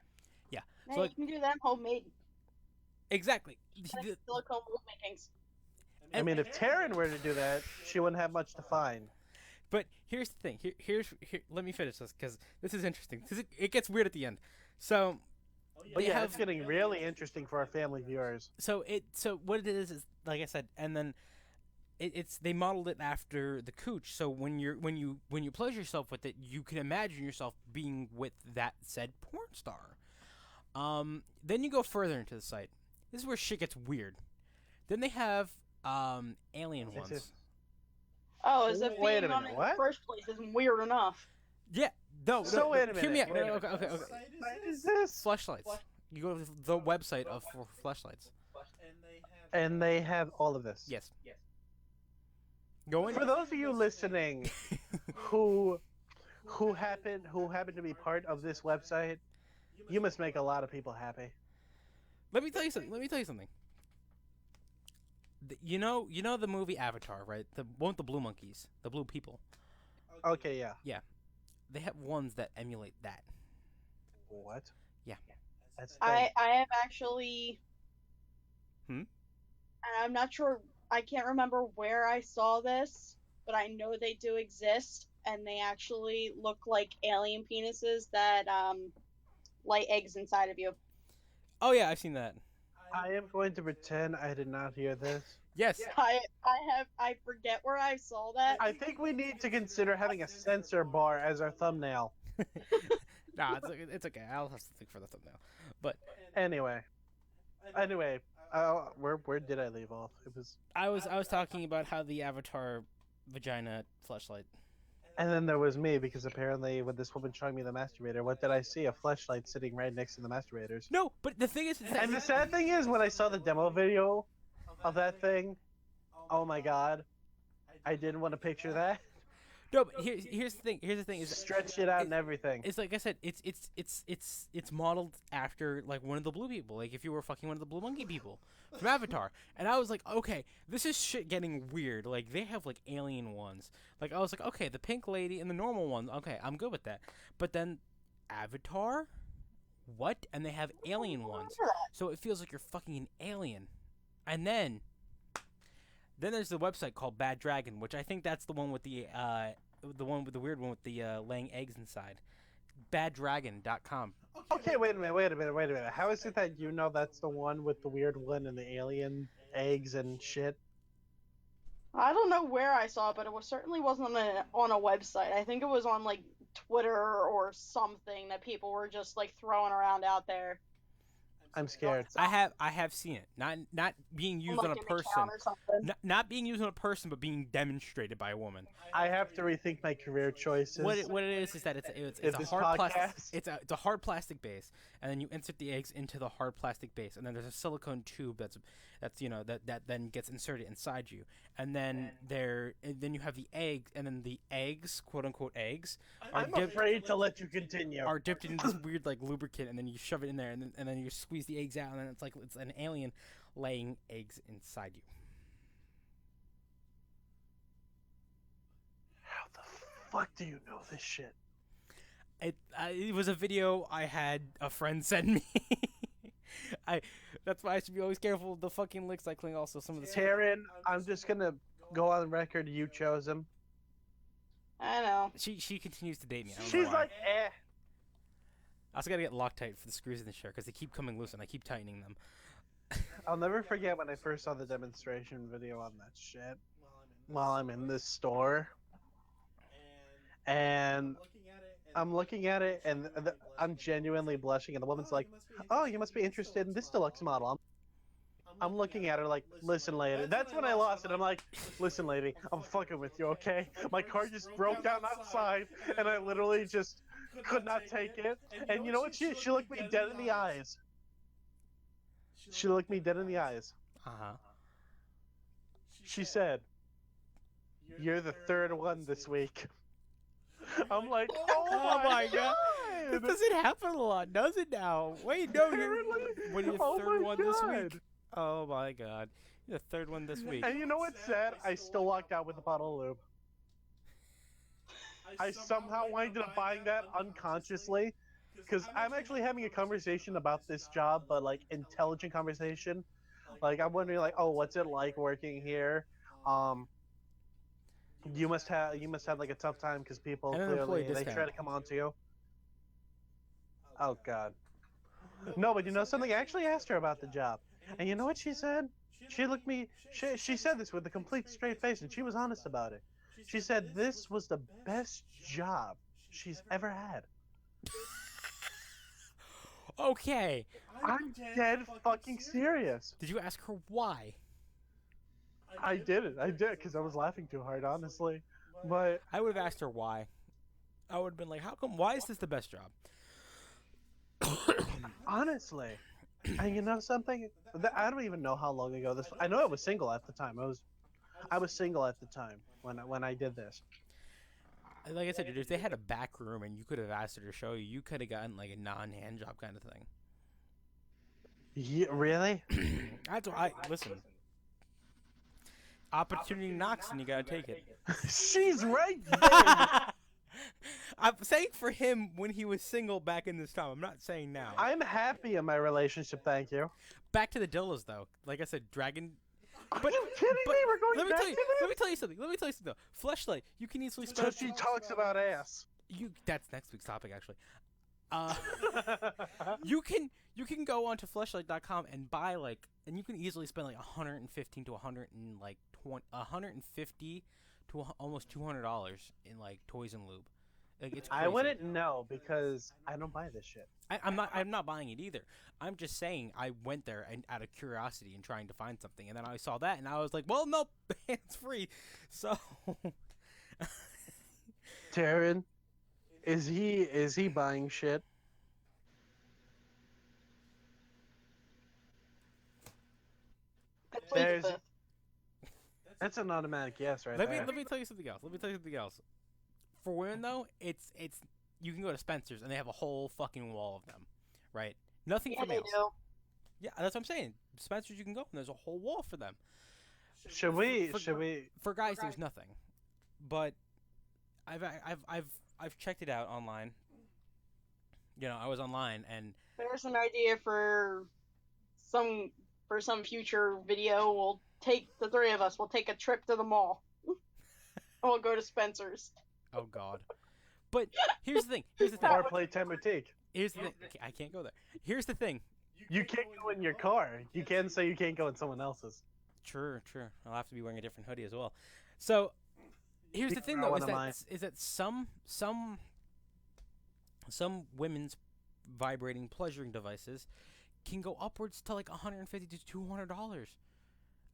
So, like, you can do that homemade. exactly. Silicone mold makings. I mean, if Taryn were to do that, she wouldn't have much to find. But here's the thing. Here, let me finish this because this is interesting. It gets weird at the end. So, But yeah, it's getting really interesting for our family viewers. So what it is like I said, and then they modeled it after the cooch. So when you pleasure yourself with it, you can imagine yourself being with that said porn star. Then you go further into the site. This is where shit gets weird. Then they have alien ones. Oh, as if Wait a being on minute, it in what? the first place isn't weird enough. Yeah. No. So wait a minute. Hear me out. Wait a Okay. What is this? Fleshlights. You go to the website for fleshlights. And they have all of this. Yes. Go in. For those of you listening who happen to be part of this website, you must make a lot of people happy. Let me tell you something. You know the movie Avatar, right? The one with the blue monkeys, the blue people. Okay, yeah. Yeah, they have ones that emulate that. What? Yeah. That's the thing. I have actually. Hmm? I'm not sure. I can't remember where I saw this, but I know they do exist, and they actually look like alien penises that lay eggs inside of you. Oh yeah, I've seen that. I am going to pretend I did not hear this. Yes. I forget where I saw that. I think we need to consider having a censor bar as our thumbnail. Nah, it's okay. I'll have something for the thumbnail. But Anyway, where did I leave off? It was, I was talking about how the Avatar vagina fleshlight. and then there was me because apparently when this woman showing me the masturbator, what did I see? A fleshlight sitting right next to the masturbators. No, but the thing is, And the sad thing is, when I saw the demo video of that thing, oh my god, I didn't want to picture that. no. But here's the thing. Here's the thing is Stretch it out and everything. it's like I said. It's modeled after like one of the blue people. Like if you were fucking one of the blue monkey people from Avatar. And I was like, okay, this is shit getting weird. Like they have like alien ones. Like I was like, okay, the pink lady and the normal one. Okay, I'm good with that. But then Avatar, what? And they have alien ones. So it feels like you're fucking an alien. And then there's the website called Bad Dragon, which I think that's the one with the one with the weird one with the laying eggs inside. Baddragon.com. Okay, wait a minute. How is it that you know that's the one with the weird one and the alien eggs and shit? I don't know where I saw it, but certainly wasn't on a website. I think it was on like Twitter or something that people were just like throwing around out there. I'm scared. I have seen it. Not being used on a Like an person. account or something. Not being used on a person, but being demonstrated by a woman. I have to rethink my career choices. What it is that it's If a this hard plastic. podcast- It's a hard plastic base, and then you insert the eggs into the hard plastic base, and then there's a silicone tube that's that then gets inserted inside you, and then then you have the egg, and then the eggs, quote unquote eggs, I'm afraid to let you continue. are dipped in this weird like lubricant, and then you shove it in there, and then you squeeze the eggs out, and then it's an alien laying eggs inside you. How the fuck do you know this shit? It was a video I had a friend send me. That's why I should be always careful with the fucking links I click. Also, some of the Taryn, I'm just gonna go on record. You chose him. I know. she continues to date me. I don't know She's why. like, eh. I also gotta get Loctite for the screws in the chair because they keep coming loose and I keep tightening them. I'll never forget when I first saw the demonstration video on that shit while I'm in this store. And I'm looking at it and I'm genuinely blushing, and the woman's like, "Oh, you must be interested in this deluxe model." I'm looking at her like, "Listen, lady." That's when I lost it. I'm like, "Listen, lady, I'm fucking with you, okay?" My car just broke down outside, and I literally just could not take it. And you know what? She looked me dead in the eyes. She looked me dead in the eyes. She said, "You're the third one this week." I'm like, oh my god! This doesn't happen a lot, does it now? Wait, no, when you're the third one this week. Oh my god. You're the third one this week. And you know what's sad? I still walked out with a bottle of lube. I somehow wound up buying that unconsciously, because I'm actually having a conversation about this job, but like intelligent conversation. Like I'm wondering, like, oh, what's it like working here? You must have like a tough time because people And an clearly employee they discount. try to come on to you. Oh god. No, but you know something? I actually asked her about the job, and you know what she said? She looked me. She said this with a complete straight face, and she was honest about it. She said this was the best job she's ever had. Okay. I'm dead fucking serious. Did you ask her why? I did, because I was laughing too hard, honestly. But I would have asked her why. I would have been like, how come? Why is this the best job? honestly, and you know something? I don't even know how long ago this. I know I was single at the time. I was single at the time when I did this. Like I said, dude, if they had a back room and you could have asked her to show you, you could have gotten like a non-hand job kind of thing. Yeah, really? That's why. Listen, opportunity knocks and you gotta take it. She's right there. I'm saying for him when he was single back in this time. I'm not saying now. I'm happy in my relationship, thank you. Back to the Dillas though. Like I said, Dragon. Are you kidding me? We're going back to Let me tell you something. Though. Fleshlight, you can easily spend. Tushy talks about ass. That's next week's topic actually. You can go onto fleshlight.com and buy and you can easily spend like 115 to 150 to almost $200 in like toys and lube. Like it's crazy. I wouldn't know because I don't buy this shit. I'm not buying it either. I'm just saying I went there and out of curiosity and trying to find something, and then I saw that and I was like, well, nope, it's free. So, Taryn, is he buying shit? That's an automatic yes right there. let me tell you something else. For women though, it's you can go to Spencer's and they have a whole fucking wall of them, right? Nothing for males. Do. Yeah, that's what I'm saying. Spencer's, you can go and there's a whole wall for them. Should we? For guys, there's nothing. But I've checked it out online. You know, I was online and There's an idea for some future video. We'll take the three of us. We'll take a trip to the mall. We'll go to Spencer's. oh god. But here's the thing. Or Playtime Boutique. Here's the thing. I can't go there. Here's the thing. You can't go in your car. You can say you can't go in someone else's. True. I'll have to be wearing a different hoodie as well. So here's the thing though, is that some women's vibrating pleasuring devices can go upwards to like $150 to $200.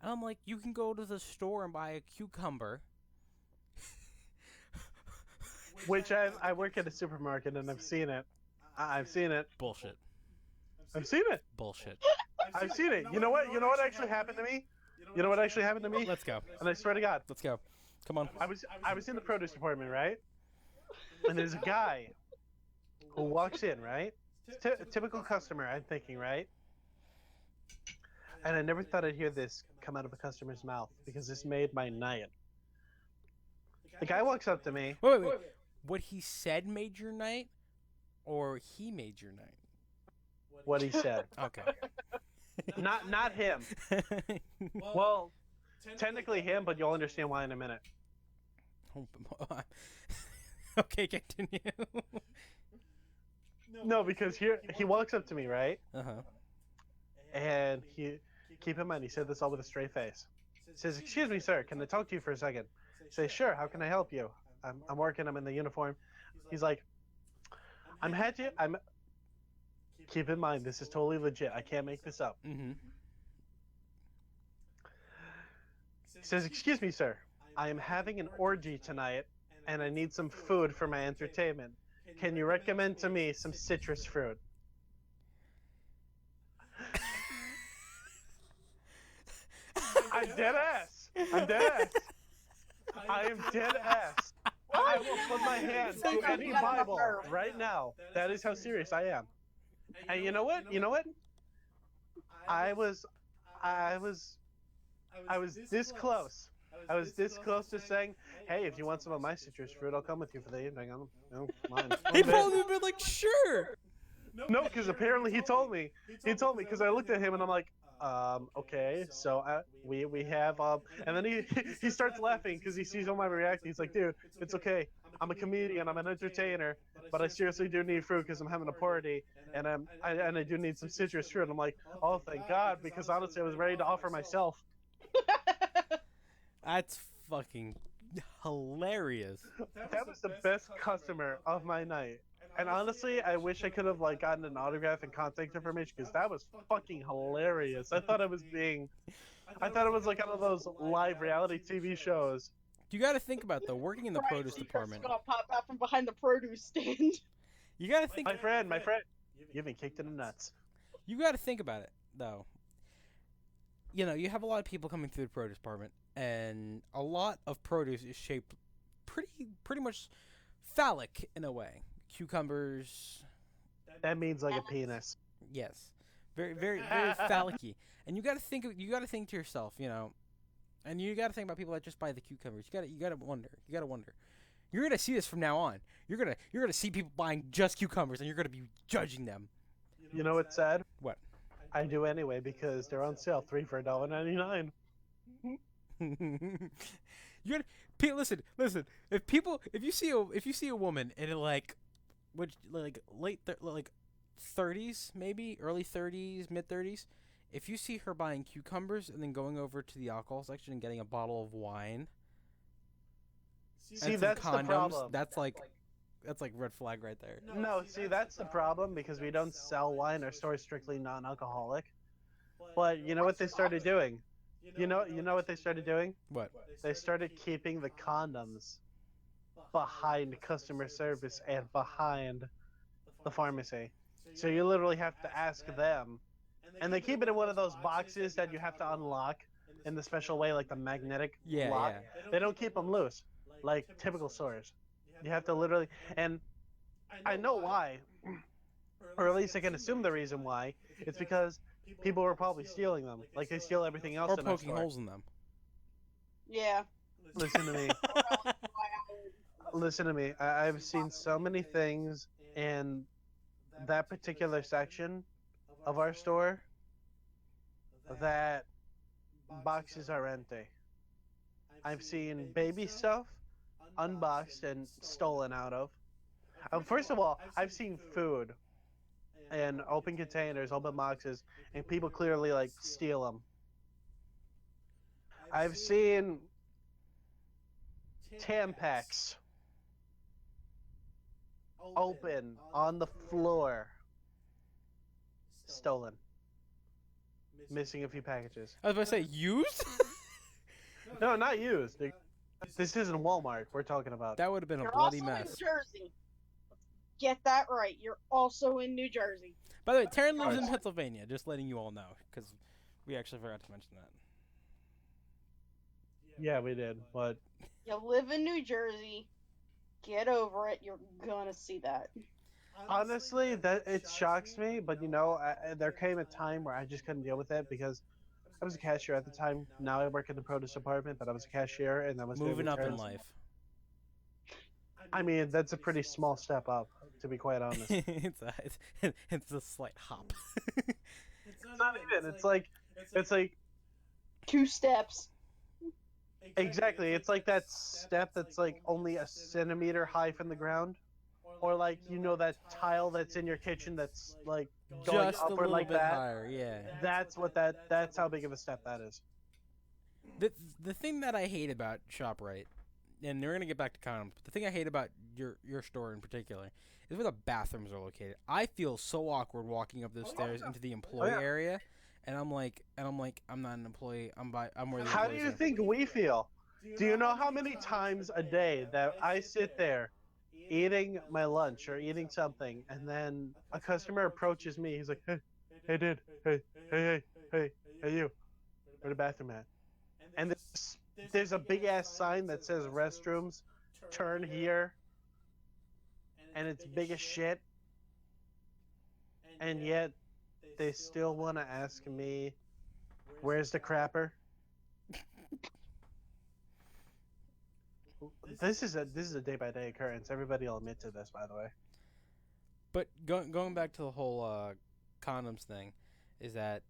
And I'm like, you can go to the store and buy a cucumber. Which I work at a supermarket and I've seen it. I've seen it. Bullshit. I've seen it. Bullshit. I've seen it. You know what? You know what actually happened to me? Let's go. And I swear to God. Let's go. Come on. I was in the produce department, right? And there's a guy who walks in, right? Typical customer, I'm thinking, right? And I never thought I'd hear this come out of a customer's mouth because this made my night. The guy walks up to me. Wait. What he said made your night, or he made your night? What he said. Okay. Not him. Well, technically him, but you'll understand why in a minute. Okay, continue. No, because here he walks up to me, right? Uh-huh. And keep in mind, he said this all with a straight face. He says, "Excuse me, sir, can I talk to you for a second?" I say, "Sure, how can I help you? I'm working, I'm in the uniform." He's like, I'm keep in mind, this is totally legit. I can't make this up. Mm-hmm. He says, "Excuse me, sir, I am having an orgy tonight, and I need some food for my entertainment. Can you recommend to me some citrus fruit?" I'm dead ass. I am dead ass. I will put my hand to any Bible right now. That is how serious I am. And you know what? I was this close. I was this close to saying, "Hey, if you want some of my citrus fruit, I'll come with you for the evening." I don't mind. He probably been like, sure. No, because apparently he told me because I looked at him and I'm like, okay, so we have and then he starts laughing because he sees all my reaction. He's like, "Dude, it's okay. I'm a comedian. I'm an entertainer, but I seriously do need fruit because I'm having a party, and I do need some citrus fruit." I'm like, "Oh, thank God," because honestly, I was ready to offer myself. That's fucking hilarious. That was the best customer of my night. And honestly, I wish I could have gotten an autograph and contact information because that was fucking hilarious. I thought it was like one of those live reality TV shows. You got to think about though, working in the produce department. Gonna pop out from behind the produce stand. You got to think. My friend, you've been kicked in the nuts. You got to think about it though. You know, you have a lot of people coming through the produce department, and a lot of produce is shaped pretty much phallic in a way. Cucumbers, That means like a penis. yes, very phallic-y. And you got to think to yourself, and you got to think about people that just buy the cucumbers. You got to wonder. You're gonna see this from now on. You're gonna see people buying just cucumbers, and you're gonna be judging them. You know what's sad? What? I do anyway because they're on sale, 3 for $1.99. You're listen. If you see a woman in like like 30s, maybe early 30s, mid 30s, if you see her buying cucumbers and then going over to the alcohol section and getting a bottle of wine, See, and that's some condoms, the problem. that's like red flag right there. No, see, that's the problem because we don't sell wine. Our store is strictly non-alcoholic. But you know what they started doing? You know what they started doing? What? They started keeping the condoms behind customer service and behind the pharmacy. So you literally have to ask them. And they keep it in one of those boxes that you have to unlock in the special way, like the magnetic lock. Yeah. They don't keep them loose, like typical stores. You have to literally, and I know why, or at least I can assume the reason why. It's because people were probably stealing them, like they steal everything else Or in our poking store. holes in them. Yeah. Listen to me. Listen to me. I've seen so many things in that particular section of our store that boxes are empty. I've seen baby stuff unboxed and stolen out of. First of all, I've seen food in open containers, open boxes, and people clearly like steal them. I've seen Tampax open on the floor, stolen, missing a few packages. I was about to say used. No, not used. This isn't Walmart we're talking about. That would have been a You're bloody also mess. in Jersey. Get that right. You're also in New Jersey. By the way, Taryn lives in Alright. Pennsylvania. Just letting you all know, because we actually forgot to mention that. Yeah, we did, but You live in New Jersey. Get over it. You're gonna see that. honestly, that it shocks me. But there came a time where I just couldn't deal with it because I was a cashier at the time. Now I work in the produce department, but I was a cashier and I was doing Moving up in returns. life. I mean, that's a pretty small step up, to be quite honest. it's a slight hop. It's not even. It's like 2 steps. exactly. It's like that step that's like only a centimeter high from the ground, or like that tile that's in your kitchen that's like going Just a upward little like bit that. higher, yeah. That's how big of a step that is. The thing that I hate about ShopRite, and we're gonna get back to condoms, but the thing I hate about your store in particular is where the bathrooms are located. I feel so awkward walking up those stairs into the employee area, and I'm like, I'm not an employee. I'm where the How do employees you are. think we feel? Do you know how many times a day that I sit there eating my lunch or eating something, and then a customer approaches me? He's like, "Hey, dude, hey, you, where the bathroom at?" And there's a big ass sign that says restrooms, turn here, and it's big as shit. And yet, they still want to ask me, "Where's the crapper?" This is a day by day occurrence. Everybody will admit to this, by the way. But going back to the whole condoms thing, is that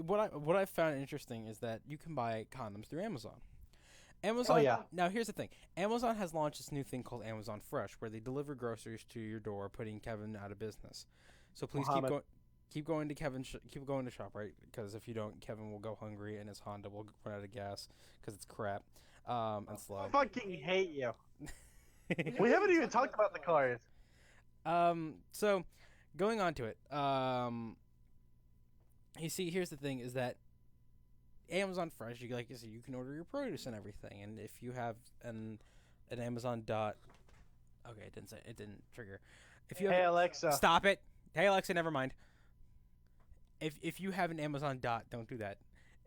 what I found interesting is that you can buy condoms through Amazon. Amazon. Oh, yeah. Now here's the thing. Amazon has launched this new thing called Amazon Fresh, where they deliver groceries to your door, putting Kevin out of business. So please Muhammad. keep going to keep going to ShopRite, because if you don't, Kevin will go hungry and his Honda will run out of gas because it's crap and slow. I fucking hate you. We haven't even talked about the cars. So going on to it, you see, here's the thing: is that Amazon Fresh, like you said, you can order your produce and everything, and if you have an Amazon dot, okay, it didn't trigger. If you have, Hey, Alexa. stop it. Hey Alexa, never mind. If you have an Amazon dot, don't do that.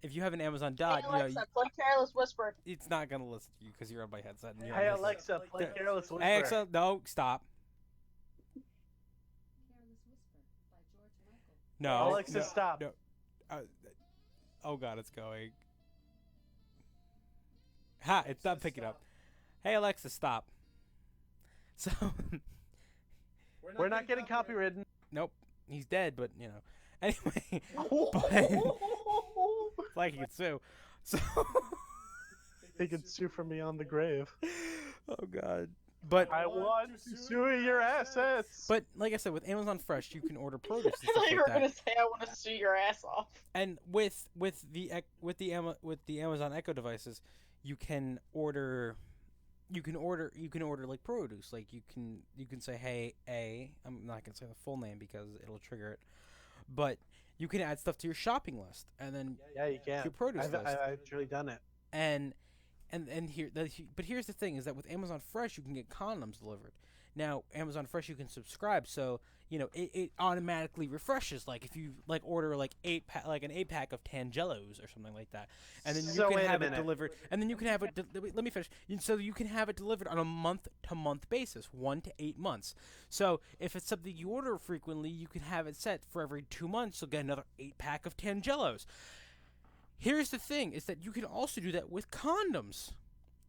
if you have an Amazon Hey Dot, Alexa, play Careless Whisper. it's not gonna listen to you because you're on my headset. And you're Hey on his headset. Alexa, play Careless Whisper. Hey Alexa, no, stop. No, Alexa, no, stop. No. Oh god, it's going. Ha! It's not picking up. Hey Alexa, stop. So. We're not getting copywritten. Nope, he's dead. But anyway. But, it's like he could sue. So. They can sue for me on the grave. Oh god. But I want to sue your assets. But like I said, with Amazon Fresh, you can order produce and I stuff thought you like were that. gonna say I want to sue your ass off. And with the Amazon Echo devices, you can order like produce. Like you can say, hey, I'm not gonna say the full name because it'll trigger it, but you can add stuff to your shopping list, and then yeah, you can. your produce list. I've actually done it. But here's the thing: is that with Amazon Fresh, you can get condoms delivered. Now, Amazon Fresh, you can subscribe, so it automatically refreshes. Like if you order an 8-pack of Tangelos or something like that, and then you can have it delivered. And then you can have it. Let me finish. So you can have it delivered on a month-to-month basis, 1 to 8 months. So if it's something you order frequently, you can have it set for every 2 months. You'll get another 8-pack of Tangelos. Here's the thing, is that you can also do that with condoms.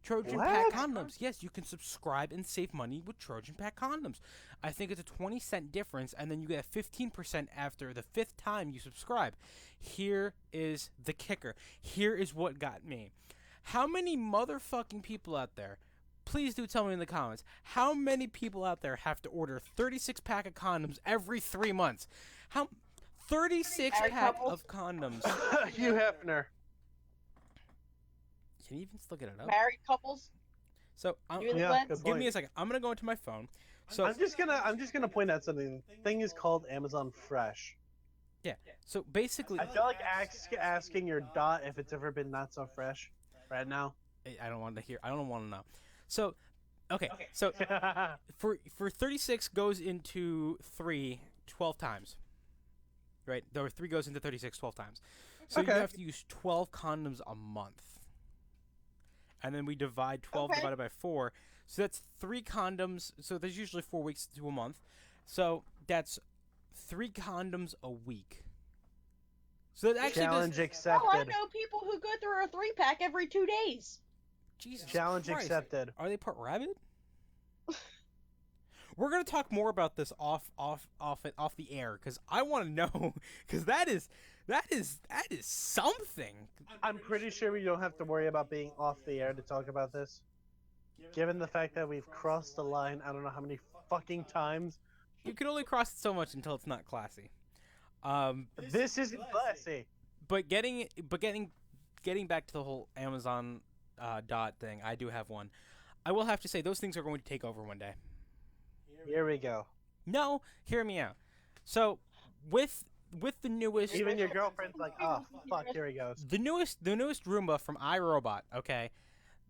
Trojan Pack condoms. Yes, you can subscribe and save money with Trojan Pack condoms. I think it's a 20-cent difference, and then you get 15% after the 5th time you subscribe. Here is the kicker. Here is what got me. How many motherfucking people out there, please do tell me in the comments, how many people out there have to order 36-pack of condoms every 3 months? 36-pack of condoms. Hugh Hefner. Can you even look it up? Married couples. So give me a second. I'm gonna go into my phone. So I'm just gonna point out something. The thing is called Amazon Fresh. Yeah. So basically, I feel like asking your dot if it's ever been not so fresh right now. I don't want to hear. I don't want to know. So, okay. So for 36 goes into 3 12 times. Right? There 3 goes into 36 12 times. So you have to use 12 condoms a month. And then we divide 12 divided by 4. So that's 3 condoms. So there's usually 4 weeks to a month. So that's 3 condoms a week. So that actually challenge accepted. Oh, I know people who go through a 3-pack every 2 days. Jesus challenge Christ. accepted. Are they part rabbit? We're gonna talk more about this off the air because I want to know because that is something. I'm pretty sure we don't have to worry about being off the air to talk about this. Given the fact that we've crossed the line, I don't know how many fucking times. You can only cross it so much until it's not classy. This isn't classy. But getting back to the whole Amazon dot thing, I do have one. I will have to say those things are going to take over one day. Here we go. No, hear me out. So with the newest, even your girlfriend's like, oh fuck, here he goes. The newest Roomba from iRobot. Okay,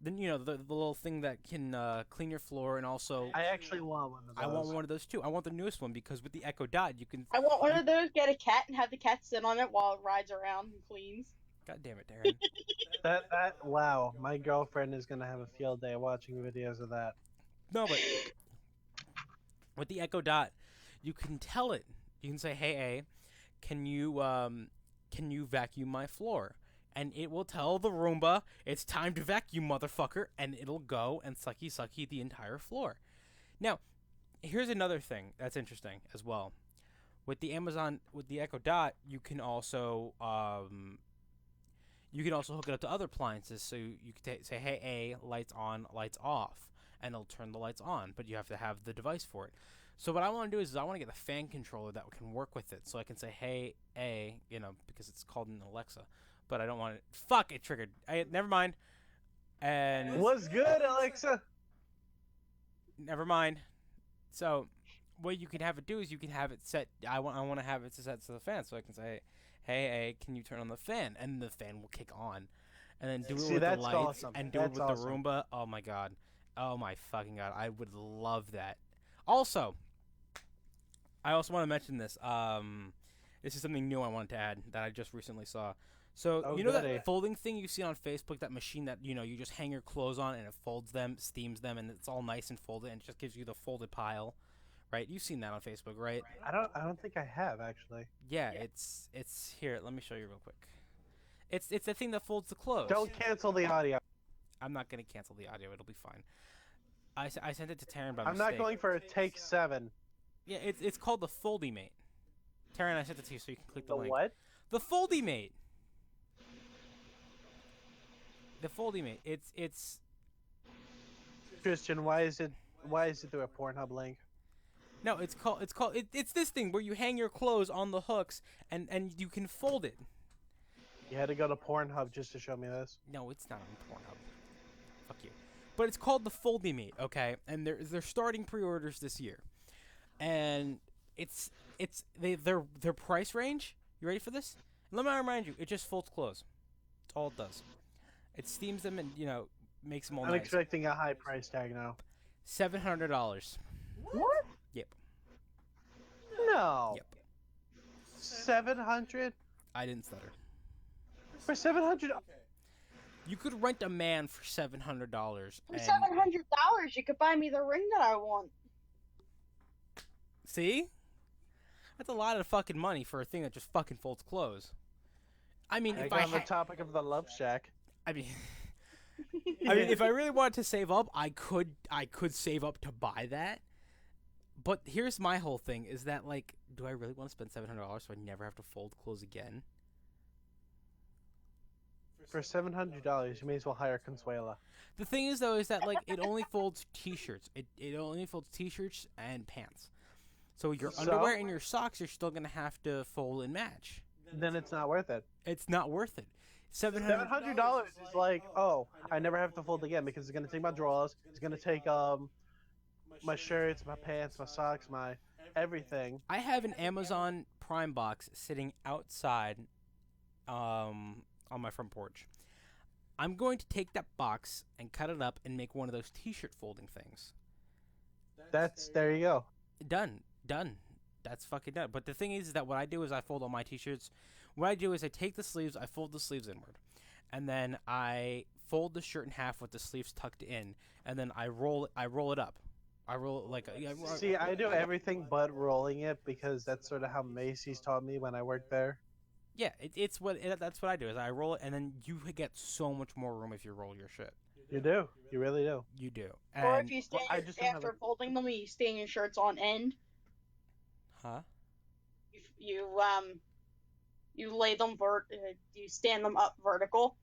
then the little thing that can clean your floor and also. I actually want one of those. I want one of those too. I want the newest one because with the Echo Dot you can. I want one of those. Get a cat and have the cat sit on it while it rides around and cleans. God damn it, Darren. that wow, my girlfriend is gonna have a field day watching videos of that. No, but with the Echo Dot, you can tell it. You can say, "Hey, can you vacuum my floor?" And it will tell the Roomba, "It's time to vacuum, motherfucker," and it'll go and sucky the entire floor. Now, here's another thing that's interesting as well. With the Echo Dot, you can also hook it up to other appliances. So you can say, "Hey, lights on, lights off," and it'll turn the lights on. But you have to have the device for it. So what I want to do is I want to get the fan controller that can work with it, so I can say, "Hey, because it's called an Alexa." But I don't want it. Fuck! It triggered. Never mind. And what's good, Alexa? Never mind. So, what you can have it do is you can have it set. I want to have it set to the fan, so I can say, "Hey, can you turn on the fan?" And the fan will kick on, and then do it with the lights awesome. and do it with the Roomba. Oh my god! Oh my fucking god! I would love that. Also, I also want to mention this. This is something new I wanted to add that I just recently saw. So Oh, you know goody. that folding thing you see on Facebook, that machine that you just hang your clothes on and it folds them, steams them, and it's all nice and folded, and it just gives you the folded pile, right? You've seen that on Facebook, right? I don't think I have actually. Yeah, it's here. Let me show you real quick. It's the thing that folds the clothes. Don't cancel the audio. I'm not gonna cancel the audio. It'll be fine. I sent it to Taryn by I'm mistake. not going for a take 7. Yeah, it's called the Foldy Mate. Taryn, I sent it to you so you can click the link. What? The Foldy Mate. The Foldy Mate. It's Tristan, why is it through a Pornhub link? no, it's this thing where you hang your clothes on the hooks and you can fold it. You had to go to Pornhub just to show me this. No, it's not on Pornhub. Fuck you. But it's called the Foldy Mate, okay? And they're starting pre-orders this year, and their price range. You ready for this? Let me remind you, it just folds clothes. That's all it does. It steams them and makes them all I'm nice. expecting a high price tag now. $700. What? Yep. No. Yep. 700 I didn't stutter. for 700. You could rent a man for $700. For $700, you could buy me the ring that I want. See? That's a lot of fucking money for a thing that just fucking folds clothes. I mean, I got on the topic of the Love Shack. I mean, if I really wanted to save up, I could save up to buy that. But here's my whole thing: is that like, do I really want to spend $700 so I never have to fold clothes again? For $700, you may as well hire Consuela. The thing is, though, is that like it only folds T-shirts. It only folds T-shirts and pants. So your underwear and your socks are still gonna have to fold and match. Then it's not worth it. It's not worth it. $700 is like, oh, I never have to fold again because it's gonna take my drawers. It's gonna take my shirts, my pants, my socks, my everything. I have an Amazon Prime box sitting outside, on my front porch. I'm going to take that box and cut it up and make one of those T-shirt folding things. There you go. Done. That's fucking done. But the thing is that what I do is I fold all my T-shirts. What I do is I take the sleeves, I fold the sleeves inward, and then I fold the shirt in half with the sleeves tucked in, and then I roll it up. I roll it like a. See, I do everything but rolling it because that's sort of how Macy's taught me when I worked there. Yeah, that's what I do is I roll it, and then you get so much more room if you roll your shit. You do. You really do. You do. Or And, if you stand I just don't have after folding them, you stand your shirts on end. huh? You lay them you stand them up vertical,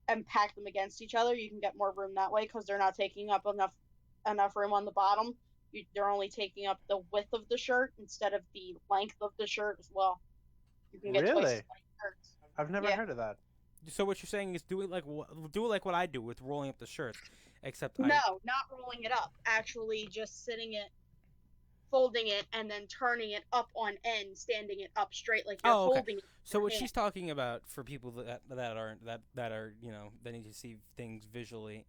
and pack them against each other. You can get more room that way because they're not taking up enough room on the bottom. They're only taking up the width of the shirt instead of the length of the shirt as well. You can get twice as Really? many shirts. I've never heard of that. So what you're saying is do it like what I do with rolling up the shirts, except No, not rolling it up. Actually, just sitting it, folding it, and then turning it up on end, standing it up straight like you're holding it. So what hand. she's talking about for people that are that need to see things visually,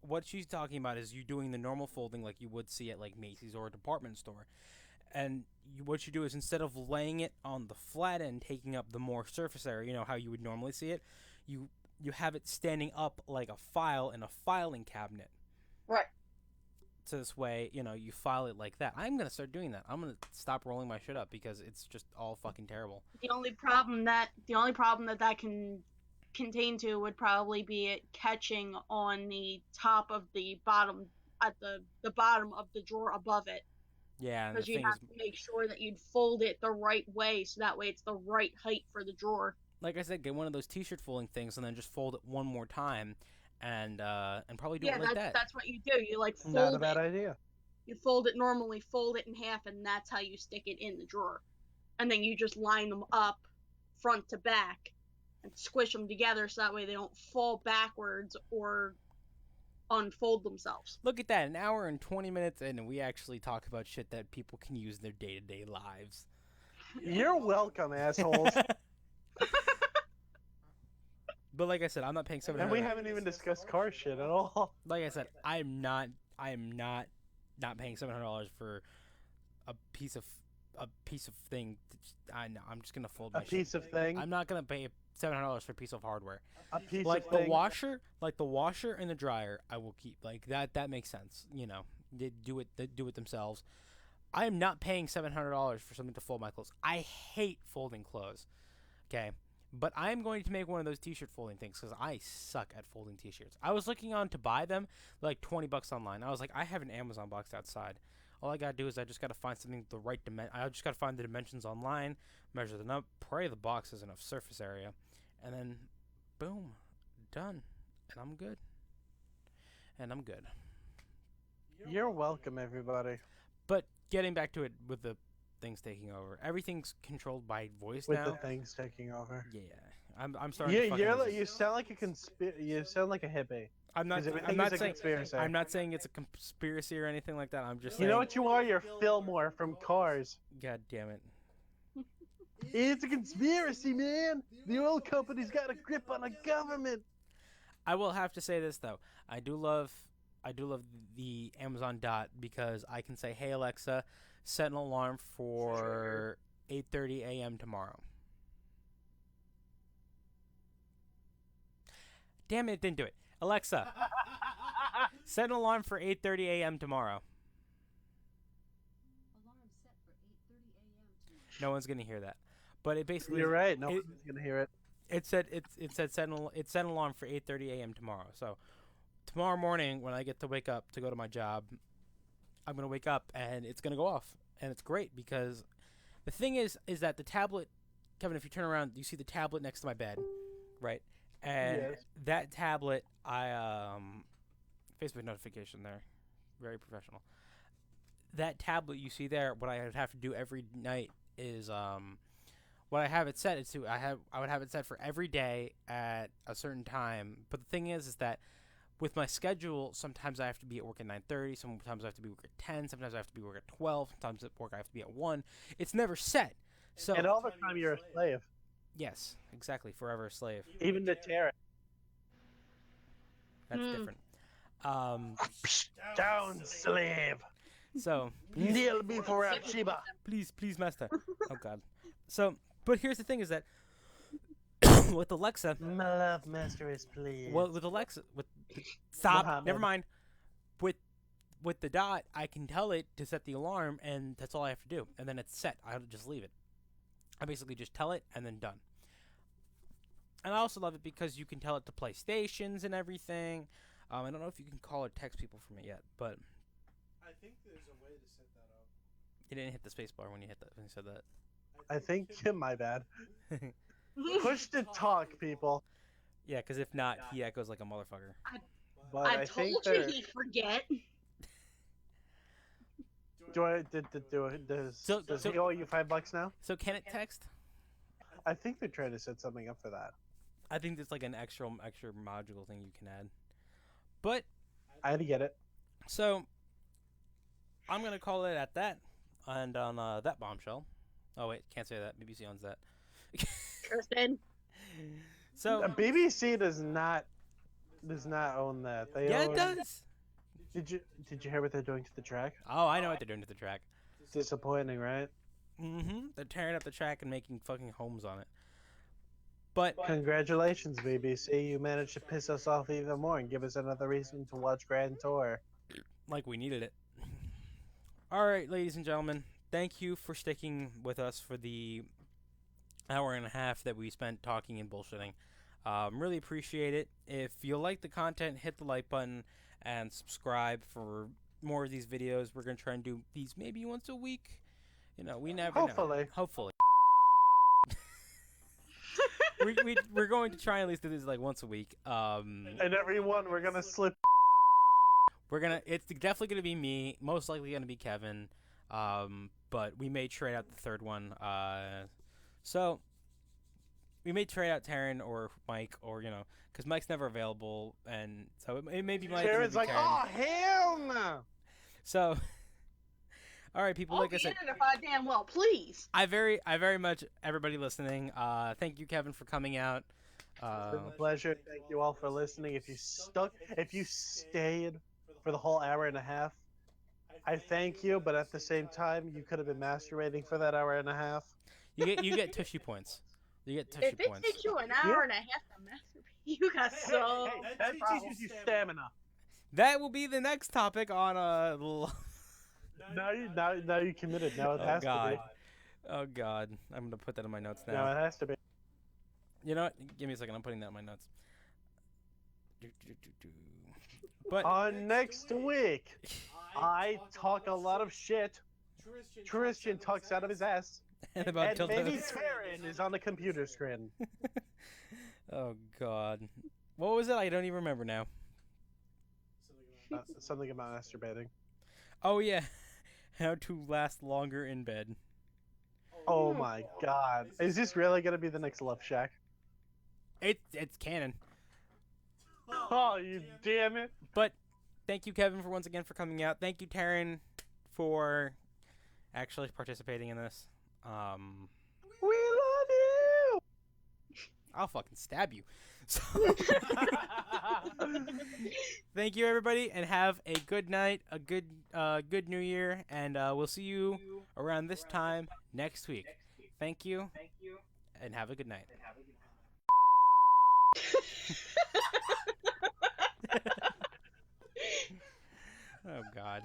what she's talking about is you doing the normal folding like you would see at like Macy's or a department store, and what you do is instead of laying it on the flat end, taking up the more surface area, how you would normally see it, you have it standing up like a file in a filing cabinet. Right. So this way, you file it like that. I'm gonna start doing that. I'm gonna stop rolling my shit up because it's just all fucking terrible. The only problem that can contain to would probably be it catching on the top of the bottom at the bottom of the drawer above it. Yeah, and Because the you thing have is, to make sure that you'd fold it the right way, so that way it's the right height for the drawer. like I said, get one of those T-shirt folding things and then just fold it one more time, and probably do Yeah, it like that. that's what you do. You fold Not a bad idea. You fold it normally, fold it in half, and that's how you stick it in the drawer. And then you just line them up front to back and squish them together so that way they don't fall backwards or unfold themselves. Look at that, an hour and 20 minutes in, and we actually talk about shit that people can use in their day-to-day lives. You're welcome, assholes. But like I said, I'm not paying $700. And we haven't even discussed car shit at all. Like I said, I am not paying $700 for a piece of thing. I know. I'm just gonna fold my A piece shit. of thing. I'm not gonna pay $700 for a piece of hardware. A piece Like of the thing. washer and the dryer, I will keep. Like that makes sense. They do it themselves. I am not paying $700 for something to fold my clothes. I hate folding clothes. Okay, but I am going to make one of those T-shirt folding things because I suck at folding T-shirts. I was looking on to buy them like $20 online. I was like, I have an Amazon box outside. All I gotta do is I just gotta find something the right dimension. I just gotta find the dimensions online, measure them up, pray the box has enough surface area, and then, boom, done, and I'm good. And I'm good. You're welcome, everybody. But getting back to it with the things taking over, everything's controlled by voice With now. the things taking over. Yeah, I'm starting. to You're fucking you sound like a you sound like a hippie. I'm not. 'Cause everything I'm not is a saying. conspiracy. I'm not saying it's a conspiracy or anything like that. I'm just You saying. know what you are? You're Fillmore from Cars. God damn it. It's a conspiracy, man. The oil company's got a grip on the government. I will have to say this though. I do love the Amazon Dot because I can say, "Hey Alexa, set an alarm for 8:30 a.m. tomorrow." Damn it, it didn't do it. Alexa, set an alarm for 8:30 a.m. tomorrow. Alarm set for 8:30 a.m. tomorrow. No one's gonna hear that, but it basically. You're right. No It, one's gonna hear it. it said set an alarm for 8:30 a.m. tomorrow. So tomorrow morning when I get to wake up to go to my job, I'm gonna wake up and it's gonna go off, and it's great because the thing is that the tablet, Kevin, if you turn around, you see the tablet next to my bed, right? And Yes. that tablet, Facebook notification there, very professional. That tablet you see there, what I would have to do every night is what I have it set is to I would have it set for every day at a certain time. But the thing is that with my schedule, sometimes I have to be at work at 9:30, sometimes I have to be at work at 10, sometimes I have to be at work at 12, sometimes at work I have to be at 1. It's never set. So And all the time you're a slave. yes, exactly, forever a slave. Even to Taryn. That's Mm. different. Down, slave. So Kneel before Sheba. please, master. Oh God. So, but here's the thing: is that with Alexa, My love, mistress, please. well, with Alexa, stop. Muhammad. Never mind. With the Dot, I can tell it to set the alarm, and that's all I have to do, and then it's set. I'll just leave it. I basically just tell it, and then done. And I also love it because you can tell it to play stations and everything. I don't know if you can call or text people from it yet, but I think there's a way to set that up. you didn't hit the space bar when you said that. I think my bad. Push to talk, people. Yeah, because if not, he echoes like a motherfucker. But I I think told you there. he'd forget. Does he owe you $5 now? So can it text? I think they're trying to set something up for that. I think there's like an extra module thing you can add. But I had to get it. so I'm gonna call it at that, and on that bombshell. Oh wait, can't say that. BBC owns that. Tristan. So BBC does not own that. They yeah, own... it does. Did you hear what they're doing to the track? Oh, I know what they're doing to the track. Disappointing, right? Mm-hmm. They're tearing up the track and making fucking homes on it. But Congratulations, BBC. You managed to piss us off even more and give us another reason to watch Grand Tour. like we needed it. All right, ladies and gentlemen, thank you for sticking with us for the hour and a half that we spent talking and bullshitting. Really appreciate it. If you like the content, hit the like button and subscribe for more of these videos. We're gonna try and do these maybe once a week. You know, we never know. Hopefully. Hopefully. We're going to try and at least do this like once a week. And every one we're gonna slip. It's definitely gonna be me. Most likely gonna be Kevin. But we may trade out the third one. So we may trade out Taryn or Mike, or because Mike's never available, and so it may be Mike. Jared's like, Taryn. oh hell no! So, all right, people. I'll Like I be said, in it if I damn well please. I very much everybody listening. Thank you, Kevin, for coming out. It's been a pleasure. Thank you all for listening. If you stayed for the whole hour and a half, I thank you. But at the same time, you could have been masturbating for that hour and a half. You get Tushy points. You get Tushy If it points. takes you an hour and a half to masturbate, you got so Hey, that teaches you stamina. That will be the next topic on Now you committed. Now it Oh has God. to be. Oh God. I'm gonna put that in my notes Now now. it has to be. You know what? Give me a second. I'm putting that in my notes. But On next week, I talk a lot of shit. Tristan talks out of his ass. and about And maybe dildos. Taryn is on the computer screen. Oh God. What was it? I don't even remember now. Something about masturbating. Oh yeah. How to last longer in bed. Oh my god. Is this really going to be the next Love Shack? It's canon. Oh, you damn it. But thank you, Kevin, for once again for coming out. Thank you, Taryn, for actually participating in this. We love you! I'll fucking stab you. So, thank you, everybody, and have a good night, a good New Year, and we'll see you around this time next week. Thank you, and have a good night. Oh God.